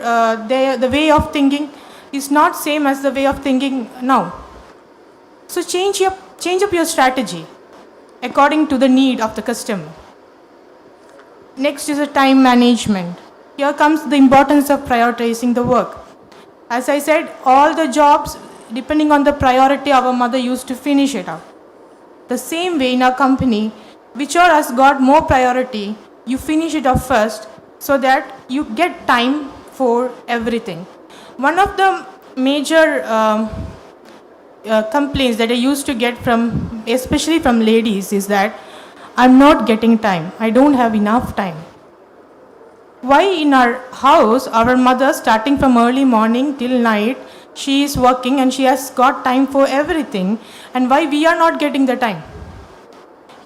the way of thinking is not same as the way of thinking now. So change up your strategy according to the need of the customer. Next is a time management. Here comes the importance of prioritizing the work. As I said, all the jobs, depending on the priority, our mother used to finish it up. The same way in our company, whichever has got more priority, you finish it up first so that you get time for everything. One of the major complaints that I used to get from, especially from ladies, is that I'm not getting time. I don't have enough time. Why in our house, our mother, starting from early morning till night, she is working and she has got time for everything, and why we are not getting the time?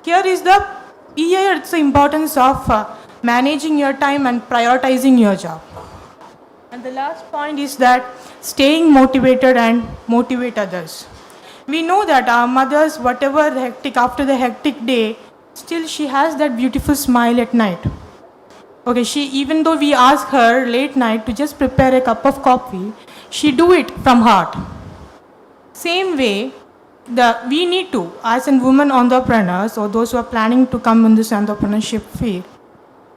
Here it's the importance of managing your time and prioritizing your job. And the last point is that staying motivated and motivate others. We know that our mothers, whatever after the hectic day, still she has that beautiful smile at night. Okay, even though we ask her late night to just prepare a cup of coffee, she do it from heart. Same way, we need to, as in women entrepreneurs or those who are planning to come in this entrepreneurship field,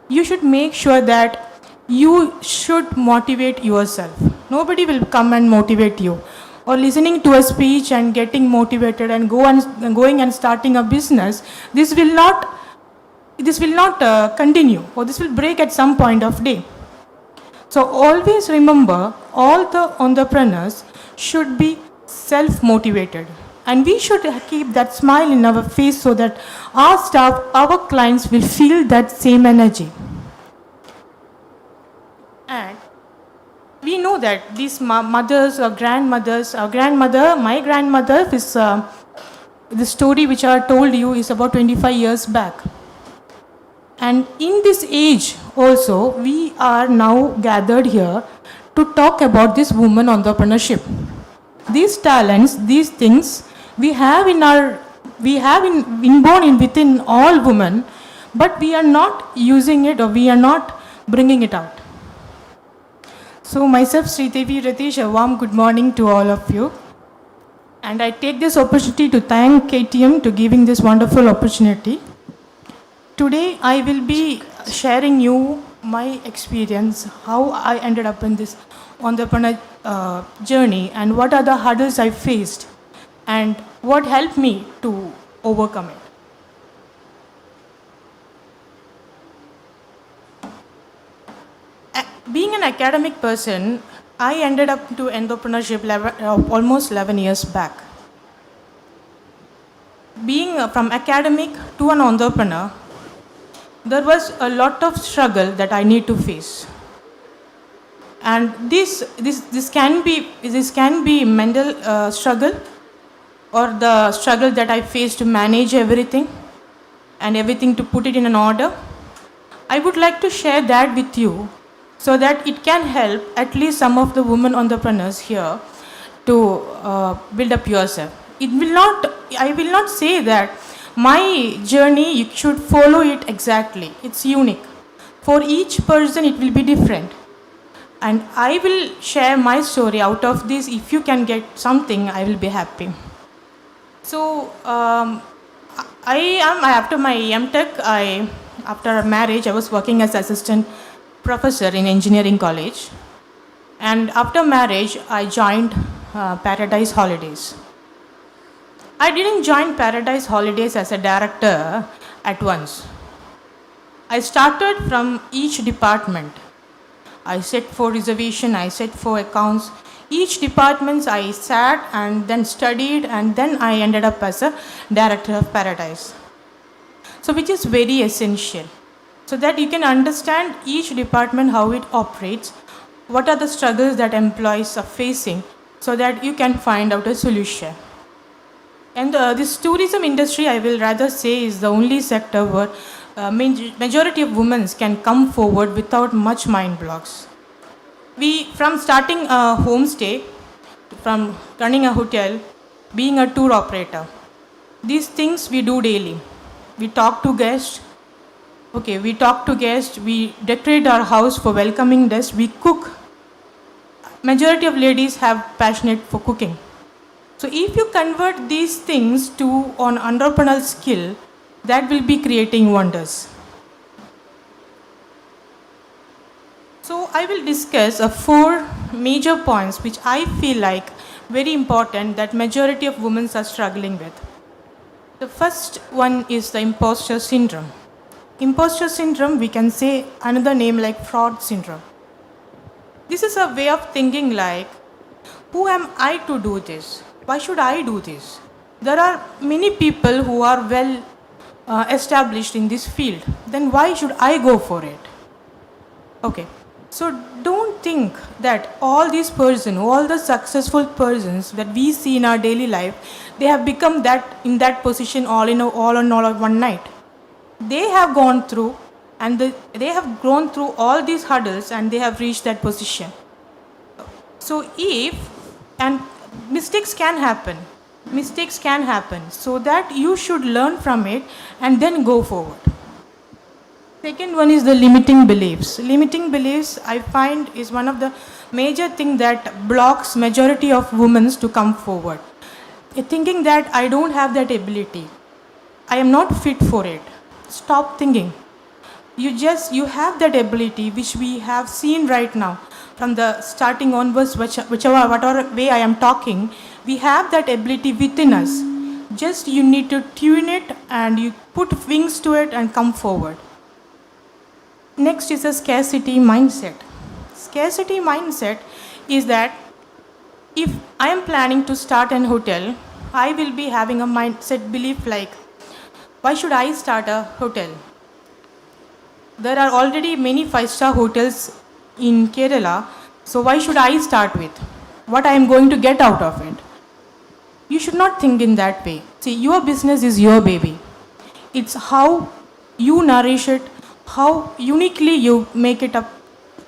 you should make sure that you should motivate yourself. Nobody will come and motivate you. Or listening to a speech and getting motivated and going and starting a business, this will not continue, or this will break at some point of day. So always remember, all the entrepreneurs should be self-motivated, and we should keep that smile in our face so that our staff, our clients will feel that same energy. And we know that these mothers or grandmothers, my grandmother is, the story which I told you is about 25 years back. And in this age also, we are now gathered here to talk about this woman entrepreneurship. These talents, these things, we have inborn within all women, but we are not using it, or we are not bringing it out. So myself, Sreedevi Ratish, a warm good morning to all of you. And I take this opportunity to thank KTM to giving this wonderful opportunity. Today I will be sharing you my experience, how I ended up in this entrepreneur journey, and what are the hurdles I faced, and what helped me to overcome it. Being an academic person, I ended up to entrepreneurship almost 11 years back. Being from academic to an entrepreneur, there was a lot of struggle that I need to face. And this can be mental struggle, or the struggle that I face to manage everything. and everything to put it in an order. I would like to share that with you so that it can help at least some of the women entrepreneurs here to build up yourself. I will not say that my journey, you should follow it exactly. It's unique. For each person, it will be different. And I will share my story out of this. If you can get something, I will be happy. So, after my MTech, after marriage, I was working as assistant professor in engineering college. And after marriage, I joined Paradise Holidays. I didn't join Paradise Holidays as a director at once. I started from each department. I set for reservation, I set for accounts. Each department I sat and then studied, and then I ended up as a director of Paradise. So which is very essential, so that you can understand each department, how it operates, what are the struggles that employees are facing, so that you can find out a solution. And this tourism industry, I will rather say, is the only sector where majority of women can come forward without much mind blocks. From starting a homestay, from running a hotel, being a tour operator, these things we do daily. We talk to guests. We decorate our house for welcoming guests. We cook. Majority of ladies have passionate for cooking. So if you convert these things to an entrepreneurial skill, that will be creating wonders. So I will discuss 4 major points which I feel like very important that majority of women are struggling with. The first one is the imposter syndrome. Imposter syndrome, we can say another name like fraud syndrome. This is a way of thinking like, who am I to do this? Why should I do this? There are many people who are well established in this field. Then why should I go for it? Okay. So don't think that all these persons, all the successful persons that we see in our daily life, they have become in that position all in one night. They have gone through and they have grown through all these hurdles and they have reached that position. So mistakes can happen, so that you should learn from it and then go forward. Second one is the limiting beliefs. Limiting beliefs, I find, is one of the major things that blocks majority of women to come forward. Thinking that I don't have that ability, I am not fit for it. Stop thinking. You have that ability, which we have seen right now from the starting onwards, whatever way I am talking, we have that ability within us. Just you need to tune it and you put wings to it and come forward. Next is a scarcity mindset. Scarcity mindset is that if I am planning to start an hotel, I will be having a mindset belief like, why should I start a hotel? There are already many 5-star hotels in Kerala, so why should I start with? What I am going to get out of it? You should not think in that way. See, your business is your baby. It's how you nourish it, how uniquely you make it up,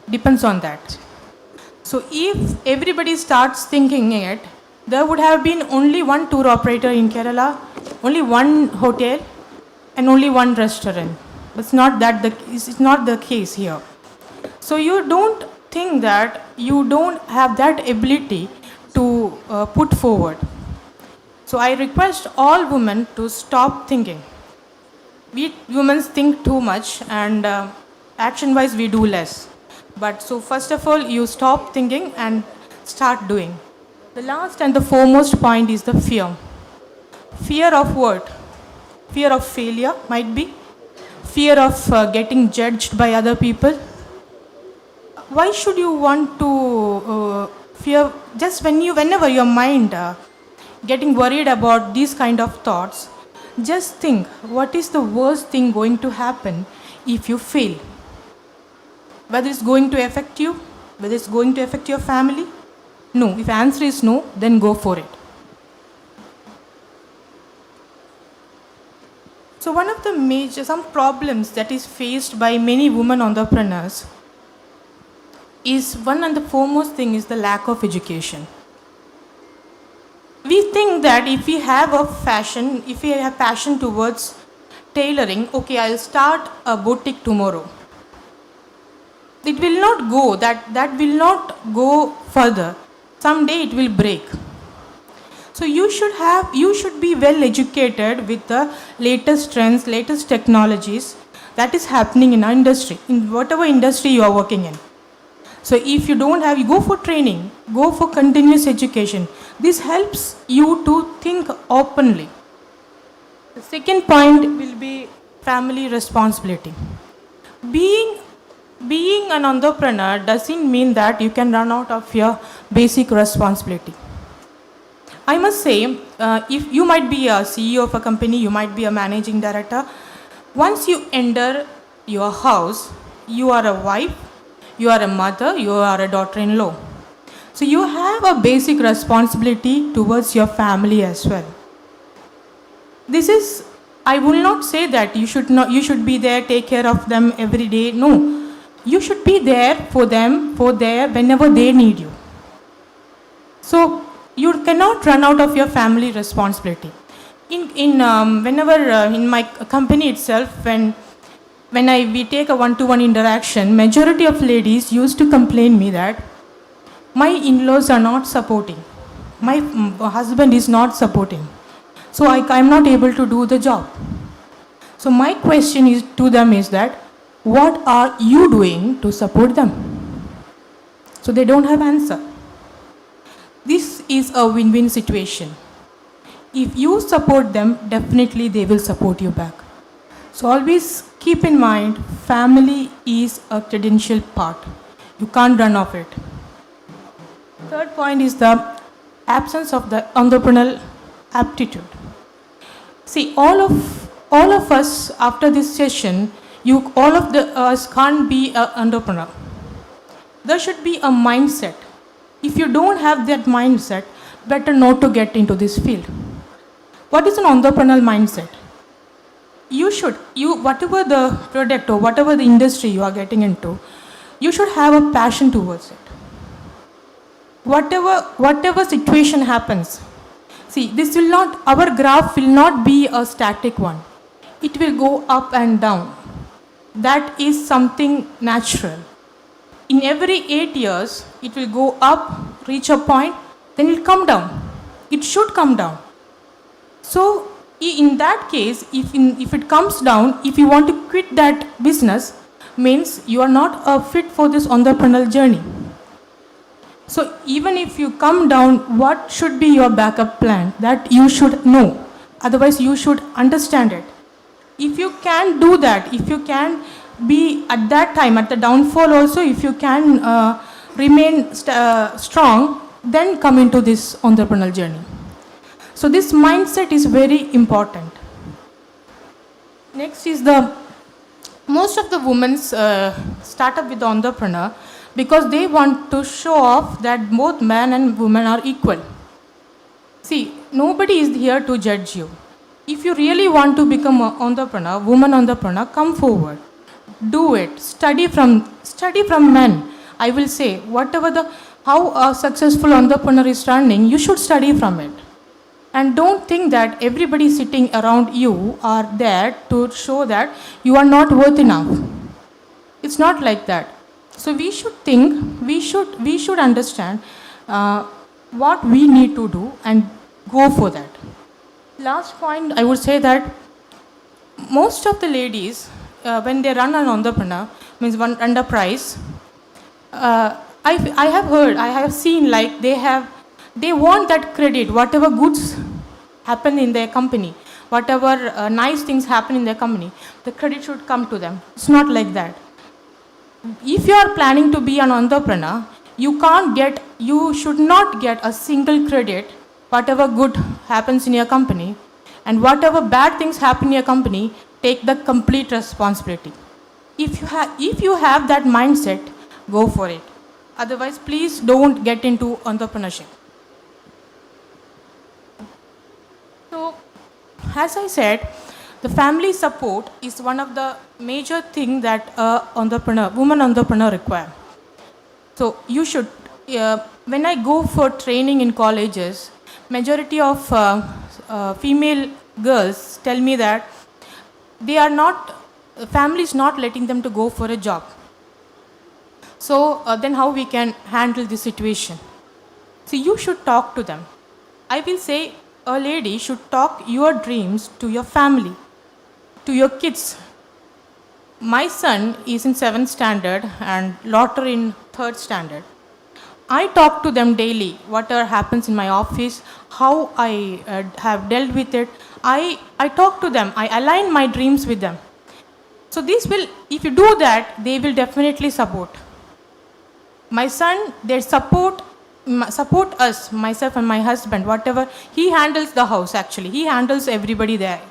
depends on that. So if everybody starts thinking it, there would have been only one tour operator in Kerala, only one hotel, and only one restaurant. It's not the case here. So you don't think that you don't have that ability to put forward. So I request all women to stop thinking. We women think too much and action-wise we do less. But so first of all, you stop thinking and start doing. The last and the foremost point is the fear. Fear of what? Fear of failure might be. Fear of getting judged by other people. Why should you want to fear? Just whenever your mind getting worried about these kind of thoughts, just think, what is the worst thing going to happen if you fail? Whether it's going to affect you, whether it's going to affect your family? No. If the answer is no, then go for it. So one of the some problems that is faced by many women entrepreneurs is one and the foremost thing is the lack of education. We think that if we have passion towards tailoring, okay, I'll start a boutique tomorrow. It will not go, that will not go further. Someday it will break. So you should be well educated with the latest trends, latest technologies that is happening in our industry, in whatever industry you are working in. So if you don't have, you go for training, go for continuous education. This helps you to think openly. The second point will be family responsibility. Being an entrepreneur doesn't mean that you can run out of your basic responsibility. I must say, if you might be a CEO of a company, you might be a managing director. Once you enter your house, you are a wife, you are a mother, you are a daughter-in-law. So you have a basic responsibility towards your family as well. I will not say that you should be there, take care of them every day. No. You should be there for them, whenever they need you. So you cannot run out of your family responsibility. In my company itself, when we take a one-to-one interaction, majority of ladies used to complain me that my in-laws are not supporting, my husband is not supporting, so I'm not able to do the job. So my question to them is that, what are you doing to support them? So they don't have answer. This is a win-win situation. If you support them, definitely they will support you back. So always keep in mind, family is a credential part. You can't run off it. Third point is the absence of the entrepreneurial aptitude. See, all of us after this session, all of us can't be an entrepreneur. There should be a mindset. If you don't have that mindset, better not to get into this field. What is an entrepreneurial mindset? Whatever the product or whatever the industry you are getting into, you should have a passion towards it. Whatever situation happens, see, our graph will not be a static one. It will go up and down. That is something natural. In every 8 years, it will go up, reach a point, then it will come down. It should come down. So, in that case, if it comes down, if you want to quit that business, means you are not fit for this entrepreneurial journey. So, even if you come down, what should be your backup plan? That you should know. Otherwise, you should understand it. If you can do that, if you can be at that time, at the downfall also, if you can remain strong, then come into this entrepreneurial journey. So this mindset is very important. Next is most of the women start up with the entrepreneur because they want to show off that both man and woman are equal. See, nobody is here to judge you. If you really want to become an entrepreneur, woman entrepreneur, come forward. Do it. Study from men. I will say, how a successful entrepreneur is running, you should study from it. And don't think that everybody sitting around you are there to show that you are not worth enough. It's not like that. So we should think, we should understand what we need to do and go for that. Last point, I would say that most of the ladies, when they run an entrepreneur, means one enterprise, I have seen like they want that credit, whatever goods happen in their company, whatever nice things happen in their company, the credit should come to them. It's not like that. If you are planning to be an entrepreneur, you should not get a single credit, whatever good happens in your company, and whatever bad things happen in your company, take the complete responsibility. If you have that mindset, go for it. Otherwise, please don't get into entrepreneurship. So, as I said, The family support is one of the major thing that woman entrepreneur require. So you should, when I go for training in colleges, majority of female girls tell me that they are not, family is not letting them to go for a job. So then how we can handle the situation? So you should talk to them. I will say a lady should talk your dreams to your family, to your kids. My son is in 7th standard and daughter in 3rd standard. I talk to them daily, whatever happens in my office, how I have dealt with it. I talk to them, I align my dreams with them. So this will, if you do that, they will definitely support. My son, they support us, myself and my husband, whatever. He handles the house actually. He handles everybody there.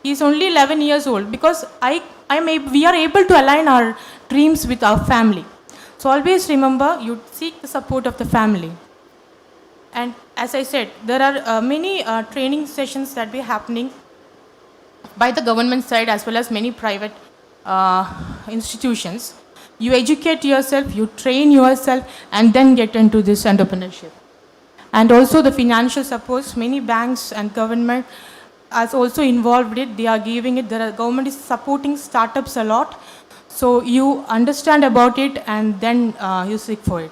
He's only 11 years old because we are able to align our dreams with our family. So always remember, you seek the support of the family. And as I said, there are many training sessions that be happening by the government side as well as many private institutions. You educate yourself, you train yourself, and then get into this entrepreneurship. And also the financial supports, many banks and government is also involved with it. They are giving it. The government is supporting startups a lot. So you understand about it and then you seek for it.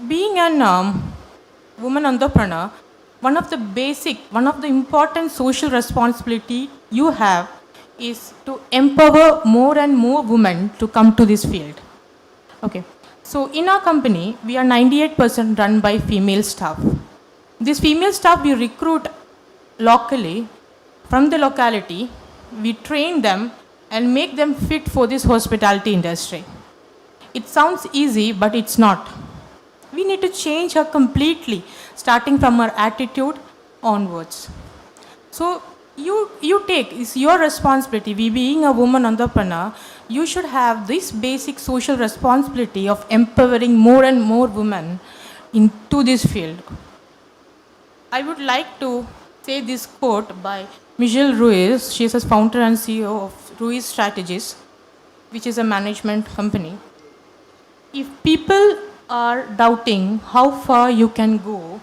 Being an woman entrepreneur, one of the important social responsibility you have is to empower more and more women to come to this field. Okay. So in our company, we are 98% run by female staff. This female staff we recruit locally, from the locality, we train them and make them fit for this hospitality industry. It sounds easy, but it's not. We need to change her completely, starting from her attitude onwards. So it's your responsibility. We being a woman entrepreneur, you should have this basic social responsibility of empowering more and more women into this field. I would like to say this quote by Michelle Ruiz. She is a founder and CEO of Ruiz Strategies, which is a management company. If people are doubting how far you can go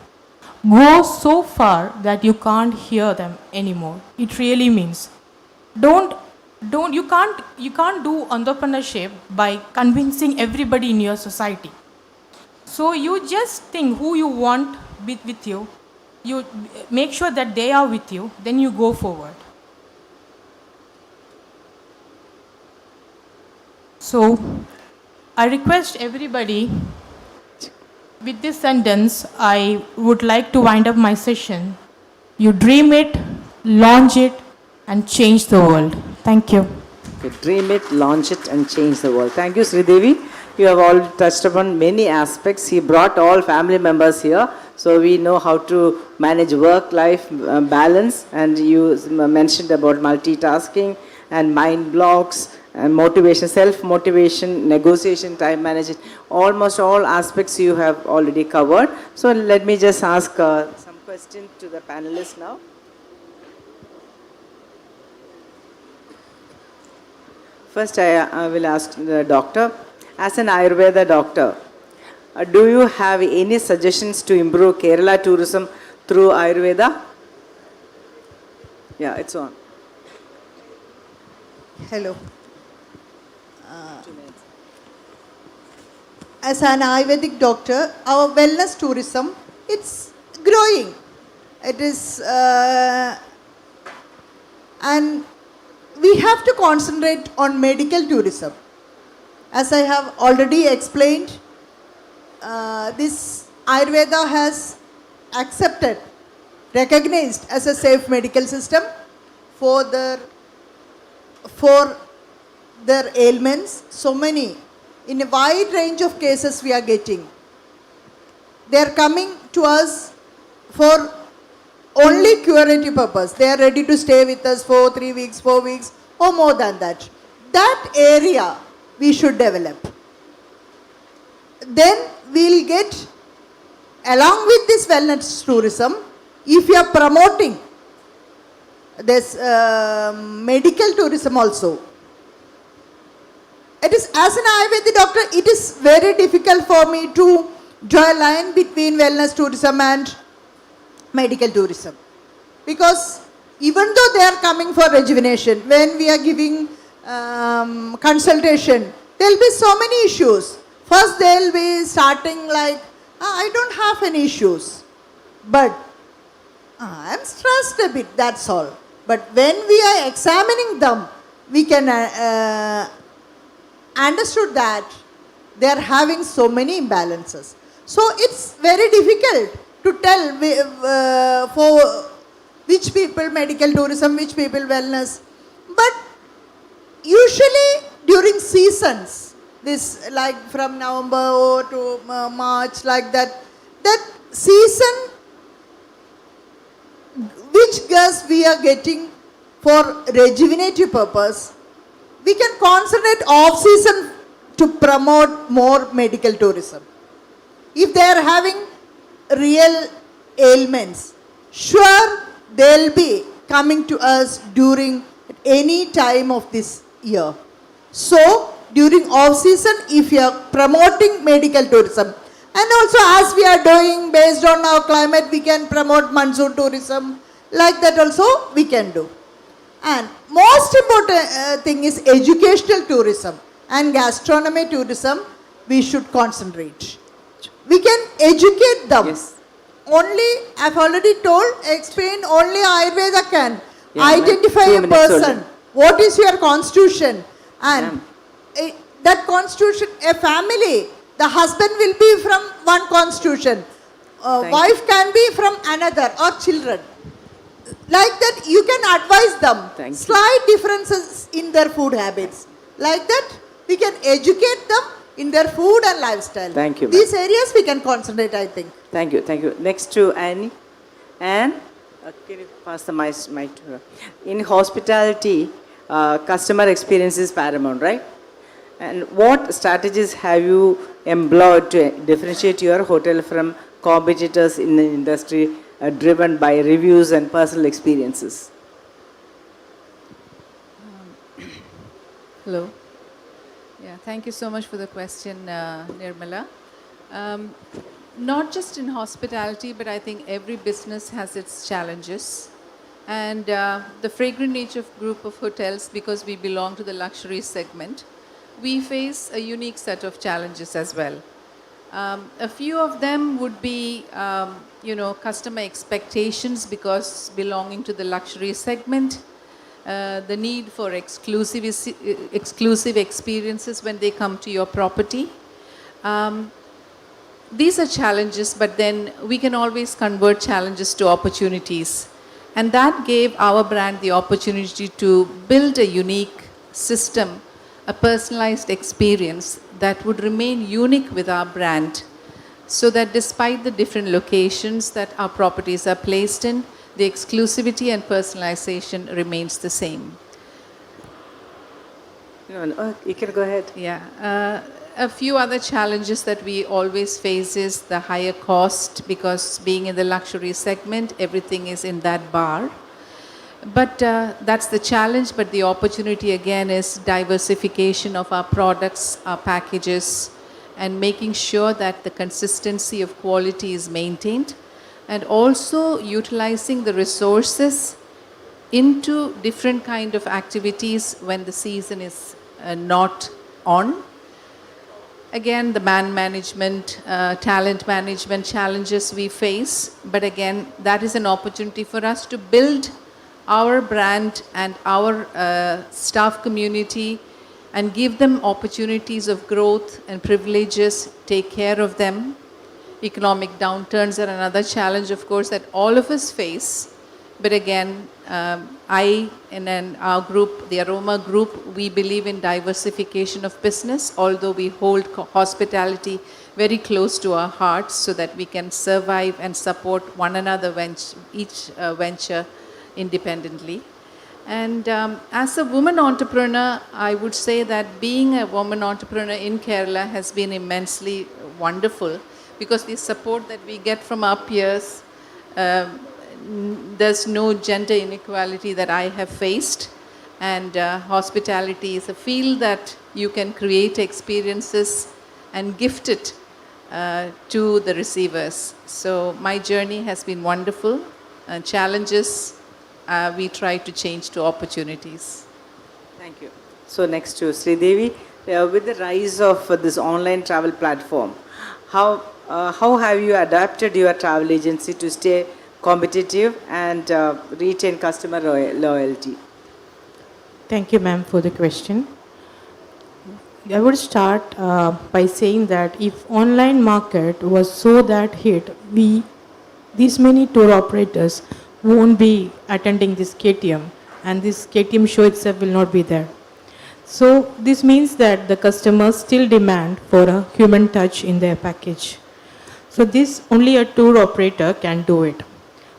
so far that you can't hear them anymore. It really means you can't do entrepreneurship by convincing everybody in your society. So you just think who you want with you, you make sure that they are with you, then you go forward. So I request everybody, with this sentence, I would like to wind up my session. You dream it, launch it, and change the world. Thank you. Okay, dream it, launch it, and change the world. Thank you, Sreedevi. You have all touched upon many aspects. He brought all family members here, so we know how to manage work-life balance. And you mentioned about multitasking and mind blocks and motivation, self-motivation, negotiation, time management, almost all aspects you have already covered. So let me just ask some questions to the panelists now. First, I will ask the doctor. As an Ayurveda doctor, do you have any suggestions to improve Kerala tourism through Ayurveda? Yeah, it's on. Hello. As an Ayurvedic doctor, our wellness tourism, it's growing. It is, and we have to concentrate on medical tourism. As I have already explained, this Ayurveda has accepted, recognized as a safe medical system for their ailments. So many, in a wide range of cases we are getting. They are coming to us for only curative purpose. They are ready to stay with us for 3 weeks, 4 weeks, or more than that. That area we should develop. then we'll get, along with this wellness tourism, if you are promoting this medical tourism also. It is, as an Ayurvedic doctor, it is very difficult for me to draw a line between wellness tourism and medical tourism. Because even though they are coming for rejuvenation, when we are giving consultation, there will be so many issues. First they will be starting like, I don't have any issues, but I am stressed a bit, that's all. But when we are examining them, we can understood that they are having so many imbalances. So it's very difficult to tell for which people medical tourism, which people wellness. But usually during seasons, this like from November to March, like that season, which gas we are getting for rejuvenative purpose, we can concentrate off season to promote more medical tourism. If they are having real ailments, sure they'll be coming to us during any time of this year. So during off season, if you are promoting medical tourism, and also as we are doing based on our climate, we can promote monsoon tourism, like that also we can do. And most important thing is educational tourism and gastronomy tourism, we should concentrate. We can educate them. Yes. Only, I've already told, explained, only Ayurveda can Yeah, identify 2 a minutes person. only. What is your constitution? And that constitution, a family, the husband will be from one constitution. Wife can be from another, or children. Like that, you can advise them. Thank you. Slight differences in their food habits. Like that, we can educate them in their food and lifestyle. Thank you, ma'am. These areas we can concentrate, I think. Thank you, thank you. Next to Annie. Anne, can you pass the mic to her? In hospitality, customer experience is paramount, right? And what strategies have you employed to differentiate your hotel from competitors in the industry driven by reviews and personal experiences? Hello. Yeah, thank you so much for the question, Nirmala. Not just in hospitality, but I think every business has its challenges. And the Fragrant Nature group of hotels, because we belong to the luxury segment, we face a unique set of challenges as well. A few of them would be, customer expectations because belonging to the luxury segment, the need for exclusive experiences when they come to your property. These are challenges, but then we can always convert challenges to opportunities. And that gave our brand the opportunity to build a unique system, a personalized experience that would remain unique with our brand, so that despite the different locations that our properties are placed in, the exclusivity and personalization remains the same. You can go ahead. Yeah. A few other challenges that we always face is the higher cost, because being in the luxury segment, everything is in that bar. But that's the challenge, but the opportunity again is diversification of our products, our packages, and making sure that the consistency of quality is maintained, and also utilizing the resources into different kind of activities when the season is not on. Again, the man management, talent management challenges we face, but again, that is an opportunity for us to build our brand and our staff community and give them opportunities of growth and privileges, take care of them. Economic downturns are another challenge, of course, that all of us face. But again, I and then our group, the Aroma Group, we believe in diversification of business, although we hold hospitality very close to our hearts so that we can survive and support one another, each venture independently. And as a woman entrepreneur, I would say that being a woman entrepreneur in Kerala has been immensely wonderful because the support that we get from our peers, there's no gender inequality that I have faced. And hospitality is a field that you can create experiences and gift it to the receivers. So my journey has been wonderful. Challenges, we try to change to opportunities. Thank you. So next to Sreedevi, with the rise of this online travel platform, how have you adapted your travel agency to stay competitive and retain customer loyalty? Thank you, ma'am, for the question. I would start by saying that if online market was so that hit, these many tour operators won't be attending this KTM, and this KTM show itself will not be there. So this means that the customers still demand for a human touch in their package. So this only a tour operator can do it.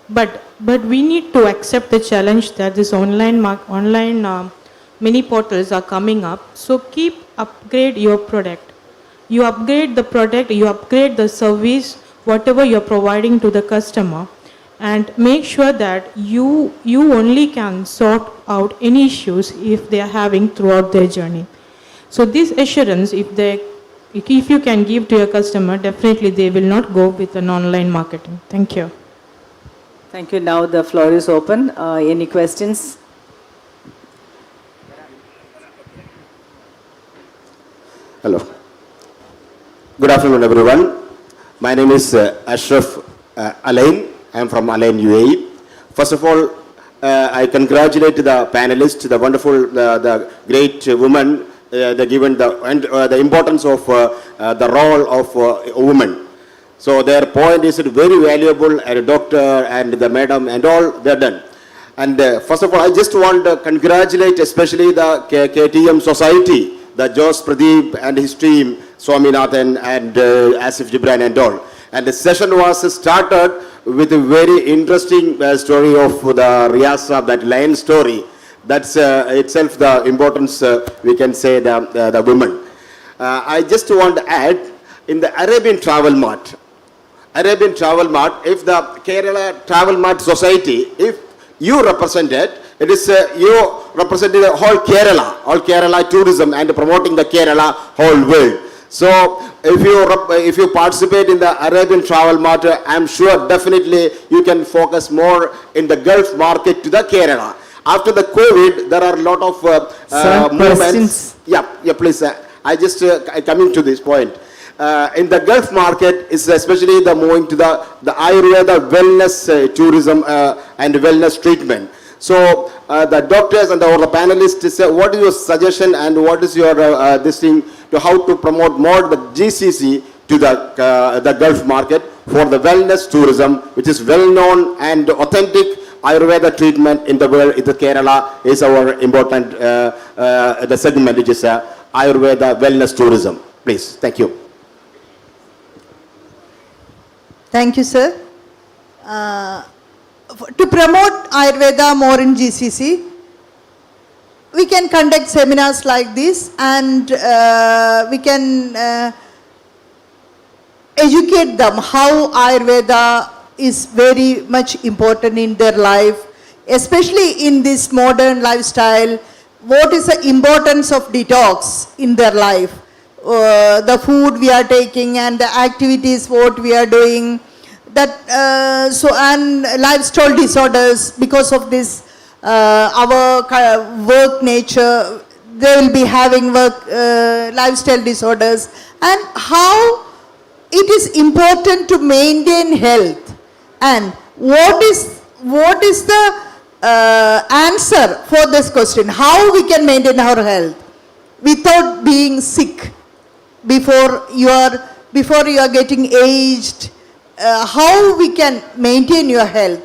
But we need to accept the challenge that this online many portals are coming up. So upgrade your product. You upgrade the product, you upgrade the service, whatever you're providing to the customer, and make sure that you only can sort out any issues if they are having throughout their journey. So this assurance, if you can give to your customer, definitely they will not go with an online marketing. Thank you. Thank you. Now the floor is open. Any questions? Hello. Good afternoon, everyone. My name is Ashraf Alain. I am from Alain, UAE. First of all, I congratulate the panelists, the wonderful, the great woman, given the importance of the role of a woman. So their point is very valuable, and a doctor and the madam and all, they're done. And first of all, I just want to congratulate especially the KTM society, the Jos Pradeep and his team, Swaminathan and Asif Gibran and all. And the session was started with a very interesting story of the Riyasa, that lion story. That's itself the importance, we can say, the women. I just want to add, in the Arabian Travel Mart, if the Kerala Travel Mart Society, if you represent it, it is you representing the whole Kerala tourism and promoting the Kerala whole world. So if you participate in the Arabian Travel Mart, I'm sure definitely you can focus more in the Gulf market to the Kerala. After the COVID, there are a lot of movements. Yeah, please. I just coming to this point. In the Gulf market, is especially the moving to the Ayurveda wellness tourism and wellness treatment. So the doctors and the panelists, what is your suggestion and what is your this thing to how to promote more the GCC to the Gulf market for the wellness tourism, which is well known and authentic Ayurveda treatment in the world. In the Kerala is our important the segment, which is Ayurveda wellness tourism. Please, thank you. Thank you, sir. To promote Ayurveda more in GCC, we can conduct seminars like this, and we can educate them how Ayurveda is very much important in their life, especially in this modern lifestyle. What is the importance of detox in their life? The food we are taking and the activities what we are doing, that and lifestyle disorders because of this our work nature, they will be having lifestyle disorders, and how it is important to maintain health, and what is the answer for this question, how we can maintain our health without being sick before you are getting aged. How we can maintain your health.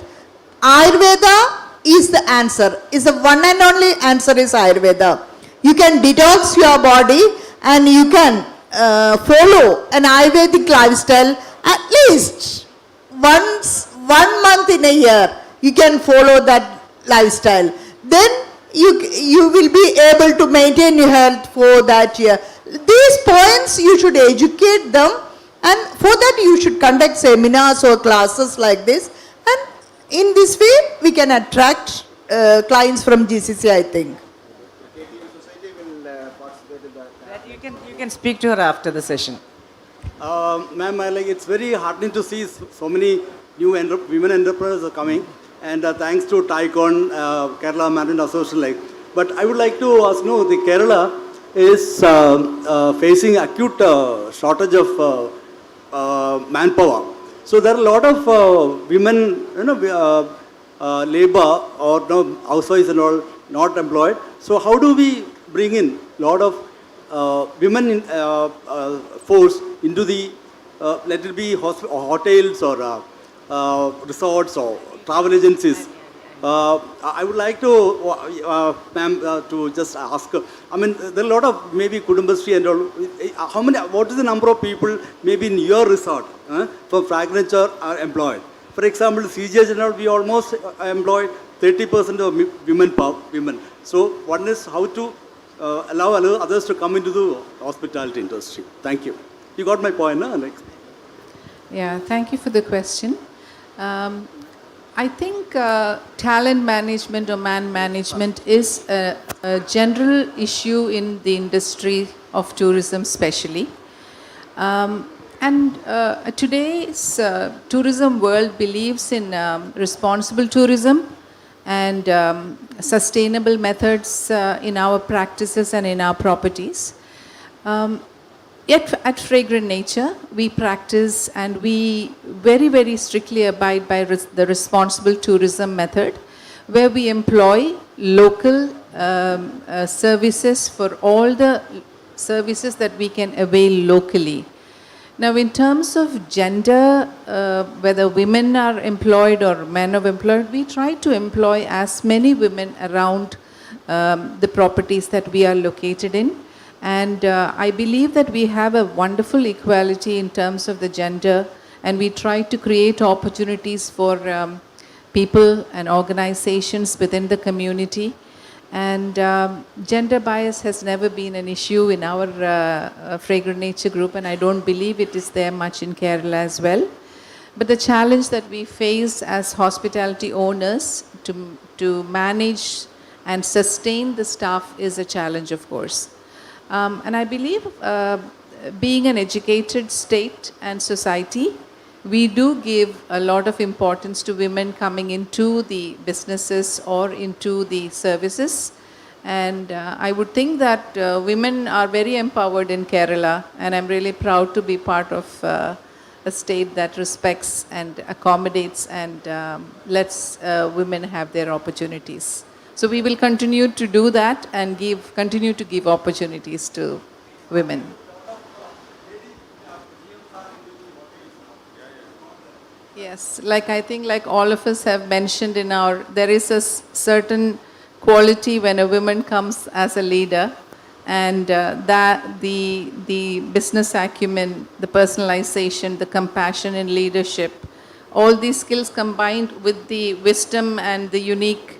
Ayurveda is the answer. Is the one and only answer is Ayurveda. You can detox your body and you can follow an Ayurvedic lifestyle at least one month in a year. You can follow that lifestyle. Then you will be able to maintain your health for that year. These points you should educate them And for that you should conduct seminars or classes like this, and in this way we can attract clients from GCC, I think. That you can speak to her after the session. Ma'am, it's very heartening to see so many new women entrepreneurs are coming, and thanks to Tycon, Kerala Management Association. But I would like to ask, the Kerala is facing acute shortage of manpower. So there are a lot of women, labor or housewives and all not employed. So how do we bring in a lot of women in, force into the, let it be hotels or resorts or travel agencies? I would like to, ma'am, to just ask, there are a lot of maybe Kudumbashree and all, what is the number of people maybe in your resort for fragrance are employed? For example, CGH and all, we almost employ 30% of women. So one is how to allow others to come into the hospitality industry. Thank you. You got my point, no? Yeah, thank you for the question. I think talent management or man management is a general issue in the industry of tourism especially. Today's tourism world believes in responsible tourism and sustainable methods in our practices and in our properties. Yet at Fragrant Nature, we practice and we very, very strictly abide by the responsible tourism method, where we employ local services for all the services that we can avail locally. Now, in terms of gender, whether women are employed or men are employed, we try to employ as many women around the properties that we are located in. And I believe that we have a wonderful equality in terms of the gender, and we try to create opportunities for people and organizations within the community. And gender bias has never been an issue in our Fragrant Nature group, and I don't believe it is there much in Kerala as well. But the challenge that we face as hospitality owners to manage and sustain the staff is a challenge, of course. And I believe being an educated state and society, we do give a lot of importance to women coming into the businesses or into the services. And I would think that women are very empowered in Kerala, and I'm really proud to be part of a state that respects and accommodates and lets women have their opportunities. So we will continue to do that and continue to give opportunities to women. Yes, I think all of us have mentioned there is a certain quality when a woman comes as a leader, and that the business acumen, the personalization, the compassion in leadership, all these skills combined with the wisdom and the unique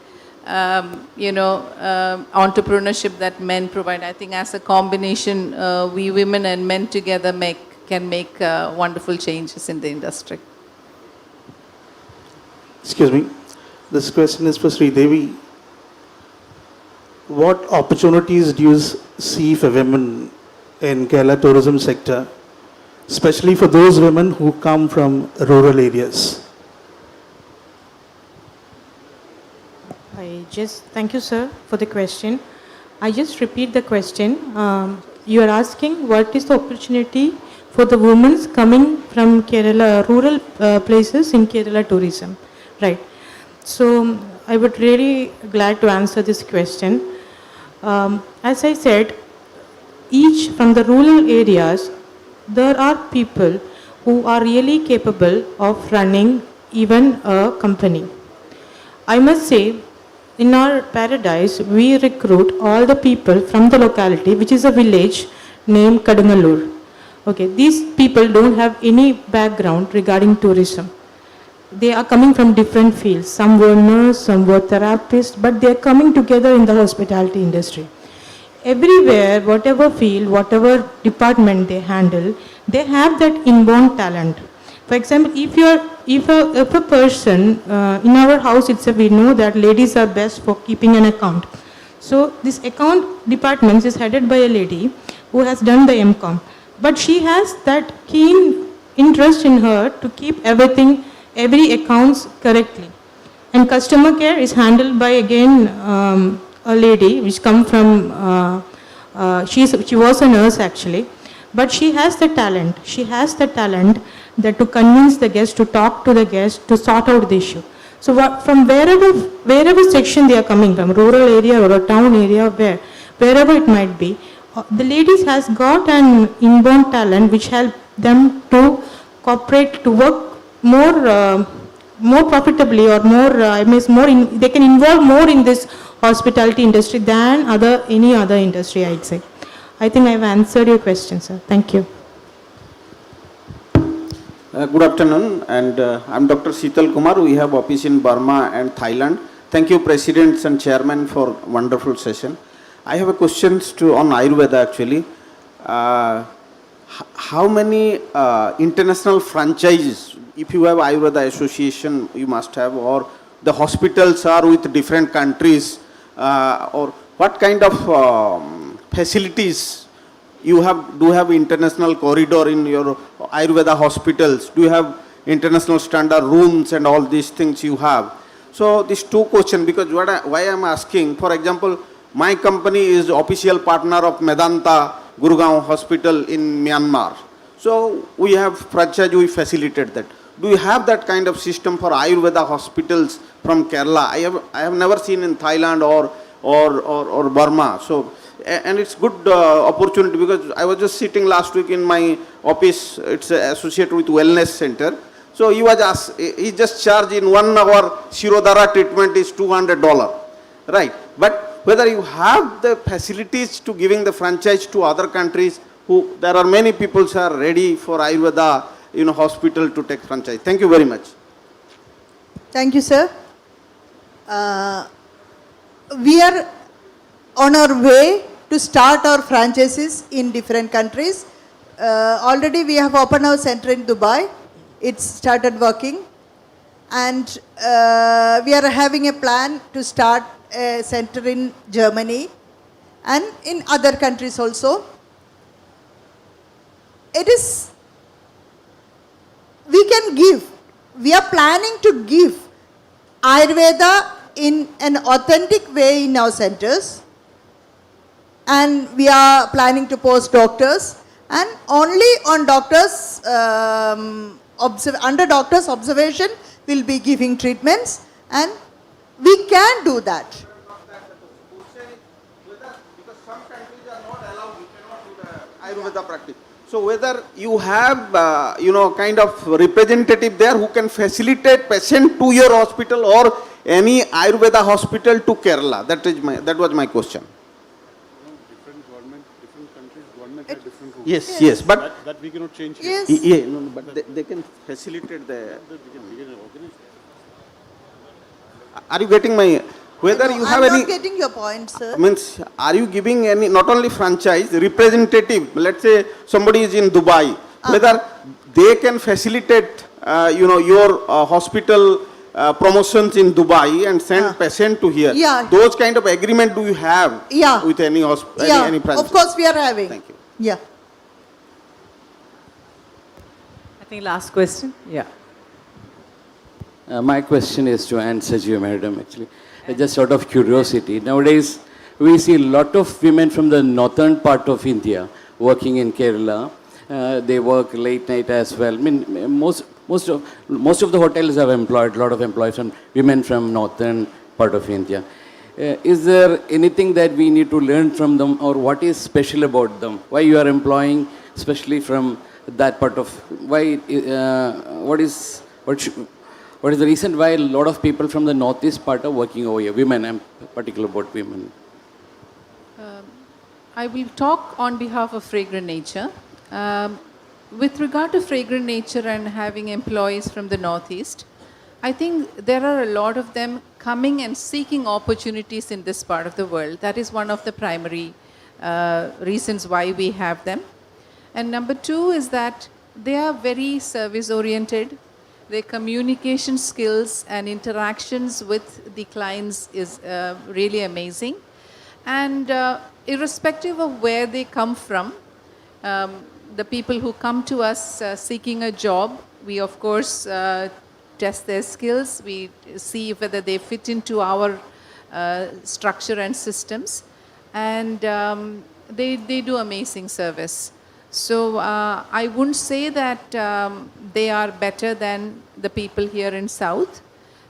entrepreneurship that men provide. I think as a combination, we women and men together can make wonderful changes in the industry. Excuse me. This question is for Sreedevi. What opportunities do you see for women in Kerala tourism sector, especially for those women who come from rural areas? Thank you, sir, for the question. I just repeat the question. You are asking what is the opportunity for the women coming from Kerala, rural places in Kerala tourism, right? So I would really glad to answer this question. As I said, each from the rural areas, there are people who are really capable of running even a company. I must say, in our paradise, we recruit all the people from the locality, which is a village named Kadungalur. Okay, these people don't have any background regarding tourism. They are coming from different fields. Some were nurses, some were therapists, but they are coming together in the hospitality industry. everywhere, whatever field, whatever department they handle, they have that inborn talent. For example, if a person, in our house itself, we know that ladies are best for keeping an account. So this account department is headed by a lady who has done the MCOM. But she has that keen interest in her to keep everything, every accounts correctly. And customer care is handled by again a lady which come from, she was a nurse actually, but she has the talent. She has the talent that to convince the guest, to talk to the guest, to sort out the issue. So from wherever section they are coming from, rural area or a town area, wherever it might be, the ladies has got an inborn talent which help them to cooperate, to work more profitably or more, they can involve more in this hospitality industry than any other industry, I'd say. I think I've answered your question, sir. Thank you. Good afternoon, and I'm Dr. Sheetal Kumar. We have office in Burma and Thailand. Thank you, Presidents and Chairman, for wonderful session. I have a questions on Ayurveda actually. How many international franchises, if you have Ayurveda association, you must have, or the hospitals are with different countries, or what kind of facilities you have? Do you have international corridor in your Ayurveda hospitals? Do you have international standard rooms and all these things you have? So these two questions, because why I'm asking, for example, my company is official partner of Medanta Gurgaon Hospital in Myanmar. So we have franchise, we facilitate that. Do you have that kind of system for Ayurveda hospitals from Kerala? I have never seen in Thailand or Burma. So, and it's good opportunity, because I was just sitting last week in my office. It's associated with wellness center. So he just charged in 1 hour Shirodhara treatment is $200, right? But whether you have the facilities to giving the franchise to other countries, there are many people who are ready for Ayurveda, hospital to take franchise. Thank you very much. Thank you, sir. We are on our way to start our franchises in different countries. Already we have opened our center in Dubai. It's started working. And we are having a plan to start a center in Germany and in other countries also. We are planning to give Ayurveda in an authentic way in our centers, and we are planning to post doctors, and only on doctors, under doctors' observation, we'll be giving treatments, and we can do that. Because some countries are not allowed, we cannot do the Ayurveda practice. So whether you have, kind of representative there who can facilitate patient to your hospital or any Ayurveda hospital to Kerala. That was my question. Different countries, government have different rules. Yes, but That we cannot change here. Yes. yeah, no, but they can facilitate the. Are you getting my? Whether you have I'm any? not getting your point, sir. Means, are you giving any, not only franchise, representative, let's say somebody is in Dubai, whether they can facilitate, your hospital promotions in Dubai and send patient to here. Yeah. Those kind of agreement do you have with any hospital, any franchise? Of course we are having. Thank you. Yeah. I think last question. Yeah. My question is to answer you, madam, actually. Just out of curiosity, nowadays we see a lot of women from the northern part of India working in Kerala. They work late night as well. I mean, most of the hotels have employed a lot of employees from women from northern part of India. Is there anything that we need to learn from them, or what is special about them? Why you are employing, especially from that part of? Why? What is the reason why a lot of people from the northeast part are working over here? Women, I'm particular about women. I will talk on behalf of Fragrant Nature. With regard to Fragrant Nature and having employees from the Northeast, I think there are a lot of them coming and seeking opportunities in this part of the world. That is one of the primary reasons why we have them. And number two is that they are very service oriented. Their communication skills and interactions with the clients is really amazing. And irrespective of where they come from, the people who come to us seeking a job, we of course test their skills. We see whether they fit into our structure and systems. And they do amazing service. So I wouldn't say that they are better than the people here in South,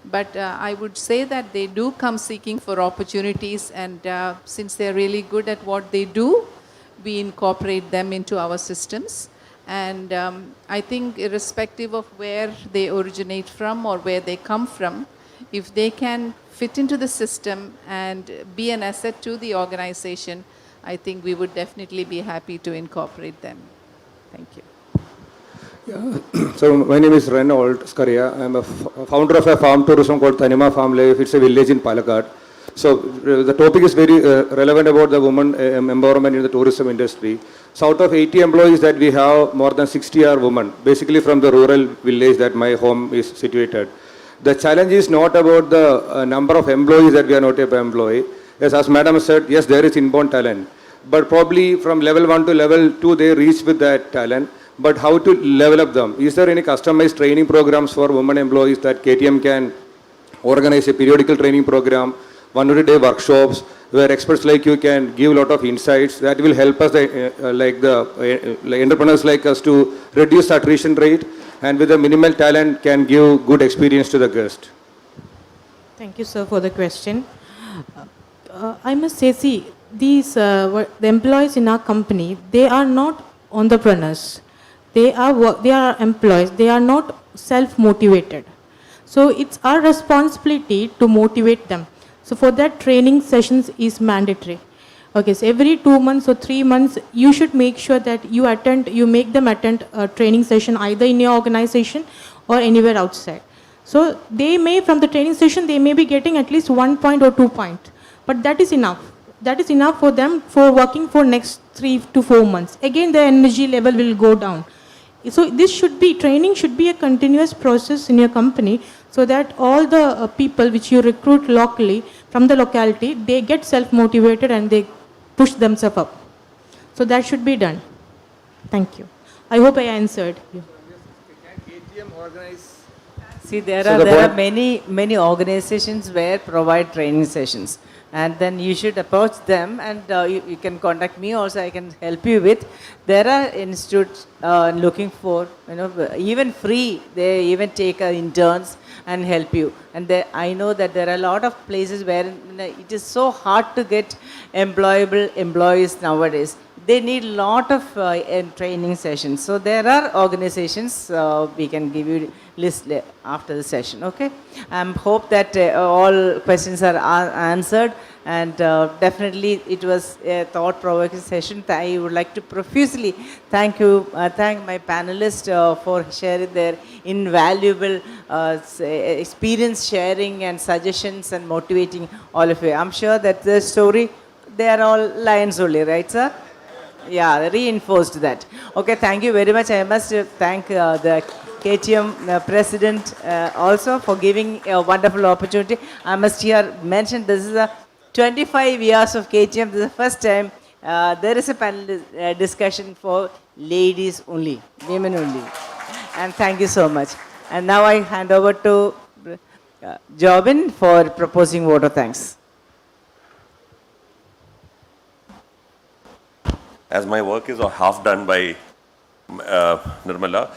but I would say that they do come seeking for opportunities, and since they're really good at what they do, we incorporate them into our systems. And I think irrespective of where they originate from or where they come from, if they can fit into the system and be an asset to the organization, I think we would definitely be happy to incorporate them. Thank you. So my name is Reynold Skaria. I'm a founder of a farm tourism called Thanima Farm Life. It's a village in Palakkad. So the topic is very relevant about the women empowerment in the tourism industry. So out of 80 employees that we have, more than 60 are women, basically from the rural village that my home is situated. The challenge is not about the number of employees that we are not able to employ. Yes, as Madam said, yes, there is inborn talent. But probably from level 1 to level 2, they reach with that talent. But how to level up them? Is there any customized training programs for women employees that KTM can organize a periodical training program, 100-day workshops, where experts like you can give a lot of insights that will help us, like entrepreneurs like us, to reduce attrition rate, and with a minimal talent can give good experience to the guest? Thank you, sir, for the question. I must say, see, these the employees in our company, they are not entrepreneurs. They are employees. They are not self-motivated. So it's our responsibility to motivate them. So for that, training sessions is mandatory. Okay, so every 2 months or 3 months, you should make sure that you make them attend a training session either in your organization or anywhere outside. So they may, from the training session, they may be getting at least 1 point or 2 points. But that is enough. That is enough for them for working for next 3 to 4 months. Again, their energy level will go down. So training should be a continuous process in your company, so that all the people which you recruit locally from the locality, they get self-motivated and they push themselves up. So that should be done. Thank you. I hope I answered you. See, there are many organizations where provide training sessions, and then you should approach them, and you can contact me also. I can help you with. There are institutes looking for, even free. They even take interns and help you. And I know that there are a lot of places where it is so hard to get employable employees nowadays. They need a lot of training sessions. So there are organizations, we can give you list after the session, okay? I hope that all questions are answered, and definitely it was a thought-provoking session. I would like to profusely thank my panelists for sharing their invaluable experience sharing and suggestions and motivating all of you. I'm sure that the story, they are all lions only, right, sir? Yeah, reinforced that. Okay, thank you very much. I must thank the KTM president also for giving a wonderful opportunity. I must here mention this is a 25 years of KTM. This is the first time there is a panel discussion for ladies only, women only. And thank you so much. And now I hand over to Jobin for proposing vote of thanks. As my work is half done by Nirmala,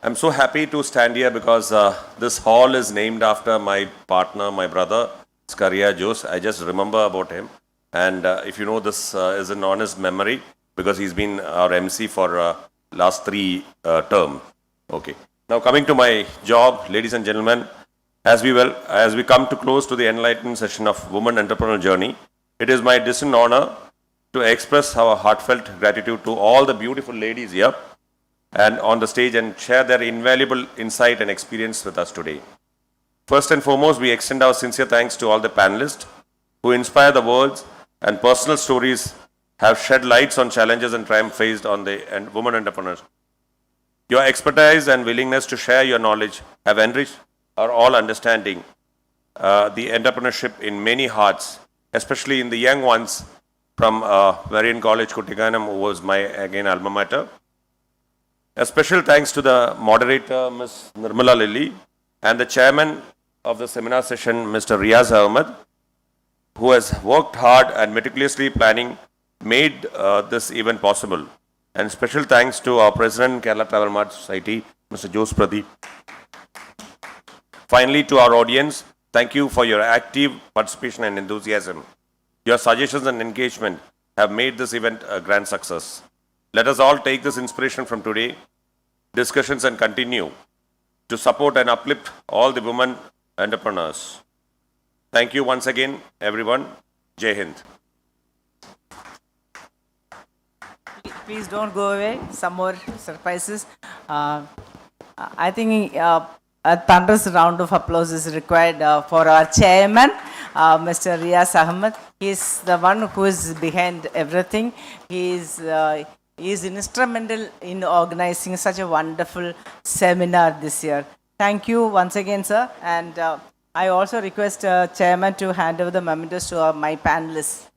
I'm so happy to stand here because this hall is named after my partner, my brother, Skaria Jose. I just remember about him. And if you know, this is an honest memory because he's been our MC for last 3 terms. Okay. Now coming to my job, ladies and gentlemen, as we come to close to the enlightened session of Women Entrepreneurial Journey, it is my distinct honor to express our heartfelt gratitude to all the beautiful ladies here and on the stage and share their invaluable insight and experience with us today. First and foremost, we extend our sincere thanks to all the panelists who inspire the words and personal stories have shed lights on challenges and triumph faced on the women entrepreneurs. Your expertise and willingness to share your knowledge have enriched our all understanding the entrepreneurship in many hearts, especially in the young ones from Varian College, Kutiganam, who was my, again, alma mater. A special thanks to the moderator, Ms. Nirmala Lilly, and the chairman of the seminar session, Mr. Riaz Ahmed, who has worked hard and meticulously planning, made this event possible. And special thanks to our president, Kerala Travel Mart Society, Mr. Jose Pradeep. Finally, to our audience, thank you for your active participation and enthusiasm. Your suggestions and engagement have made this event a grand success. Let us all take this inspiration from today, discussions, and continue to support and uplift all the women entrepreneurs. Thank you once again, everyone. Jai Hind. Please don't go away. Some more surprises. I think a thunderous round of applause is required for our chairman, Mr. Riaz Ahmed. He is the one who is behind everything. He is instrumental in organizing such a wonderful seminar this year. Thank you once again, sir. And I also request chairman to hand over the mementos to my panelists.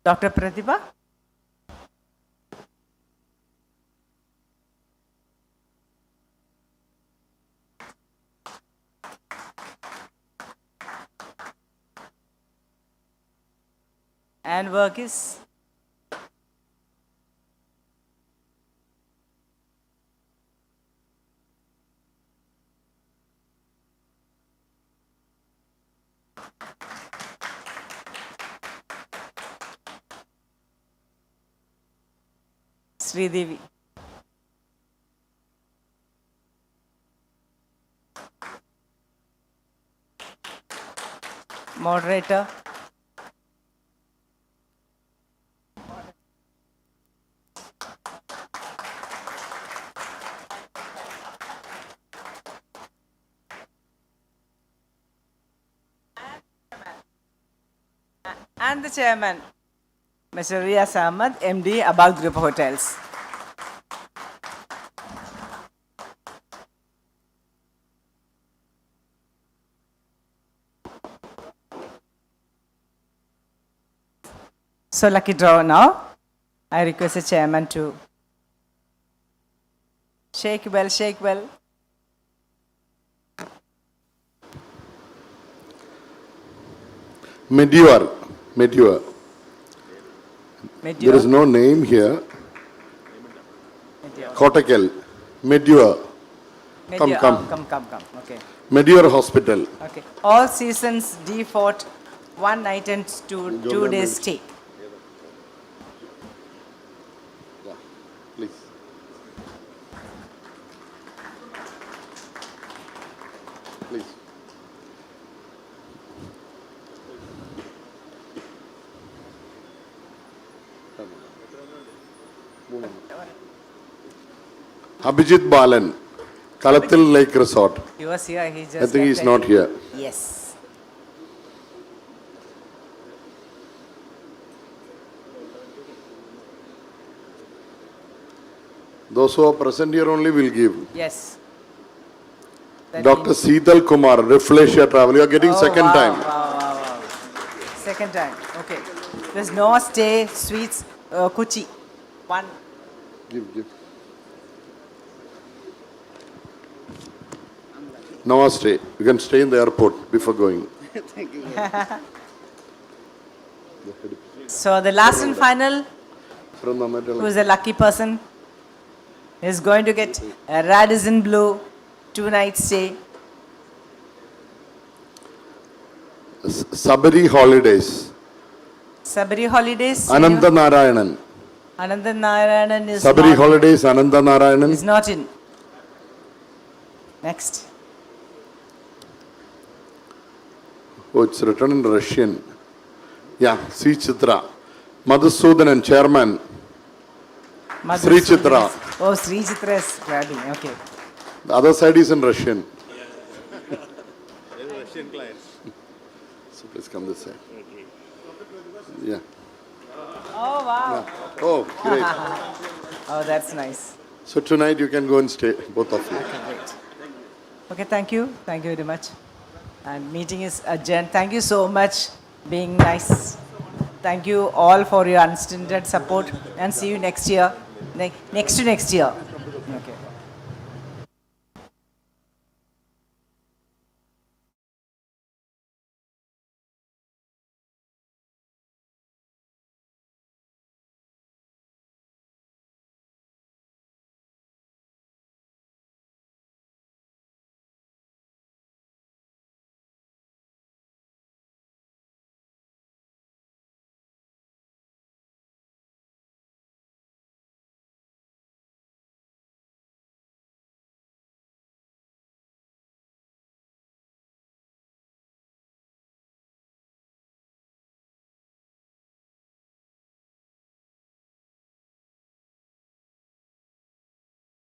Dr. Prathibha? And Verghese? Sreedevi. Moderator. And the chairman, Mr. Riaz Ahmed, MD, Abad Group Hotels. So lucky draw now. I request the chairman to shake well, shake well. Meteor. Meteor. Meteor. There is no name here. Meteor. Kottakkal. Meteor. Come, Meteor. come. Oh, come. Okay. Meteor Hospital. Okay. All seasons D Fort, 1 night and 2 days stay. Please. Please. Abhijit Balan, Kalathil Lake Resort. He was here, he just I think he's left not here. Yes. Those who are present here only will give. Yes. That Dr. means- Seetal Kumar, Reflecia Travel. You are getting second wow, time. Wow. Second time. Okay. There's no stay, sweets, Kuchi. One. Give. No stay. You can stay in the airport before going. So the last and final who is a lucky person, is going to get a Radisson Blue 2-night stay. Sabari Holidays. Sabari Holidays. Ananta Narayanan. Ananta Narayanan is Sabari not, Holidays, Ananta Narayanan. is not in. Next. Oh, it's written in Russian. Yeah, Sri Chitra. Madhusudanan, chairman. Sri Chitra. Oh, Sri Chitra is grabbing. Okay. The other side is in Russian. Russian clients. So please come this side. Yeah. Oh, wow. Oh, great. Oh, that's nice. So tonight you can go and stay, both of you. Okay, great. Okay, thank you. Thank you very much. And meeting is adjourned. Thank you so much being nice. Thank you all for your unstinted support and see you next year. Next to next year. Okay.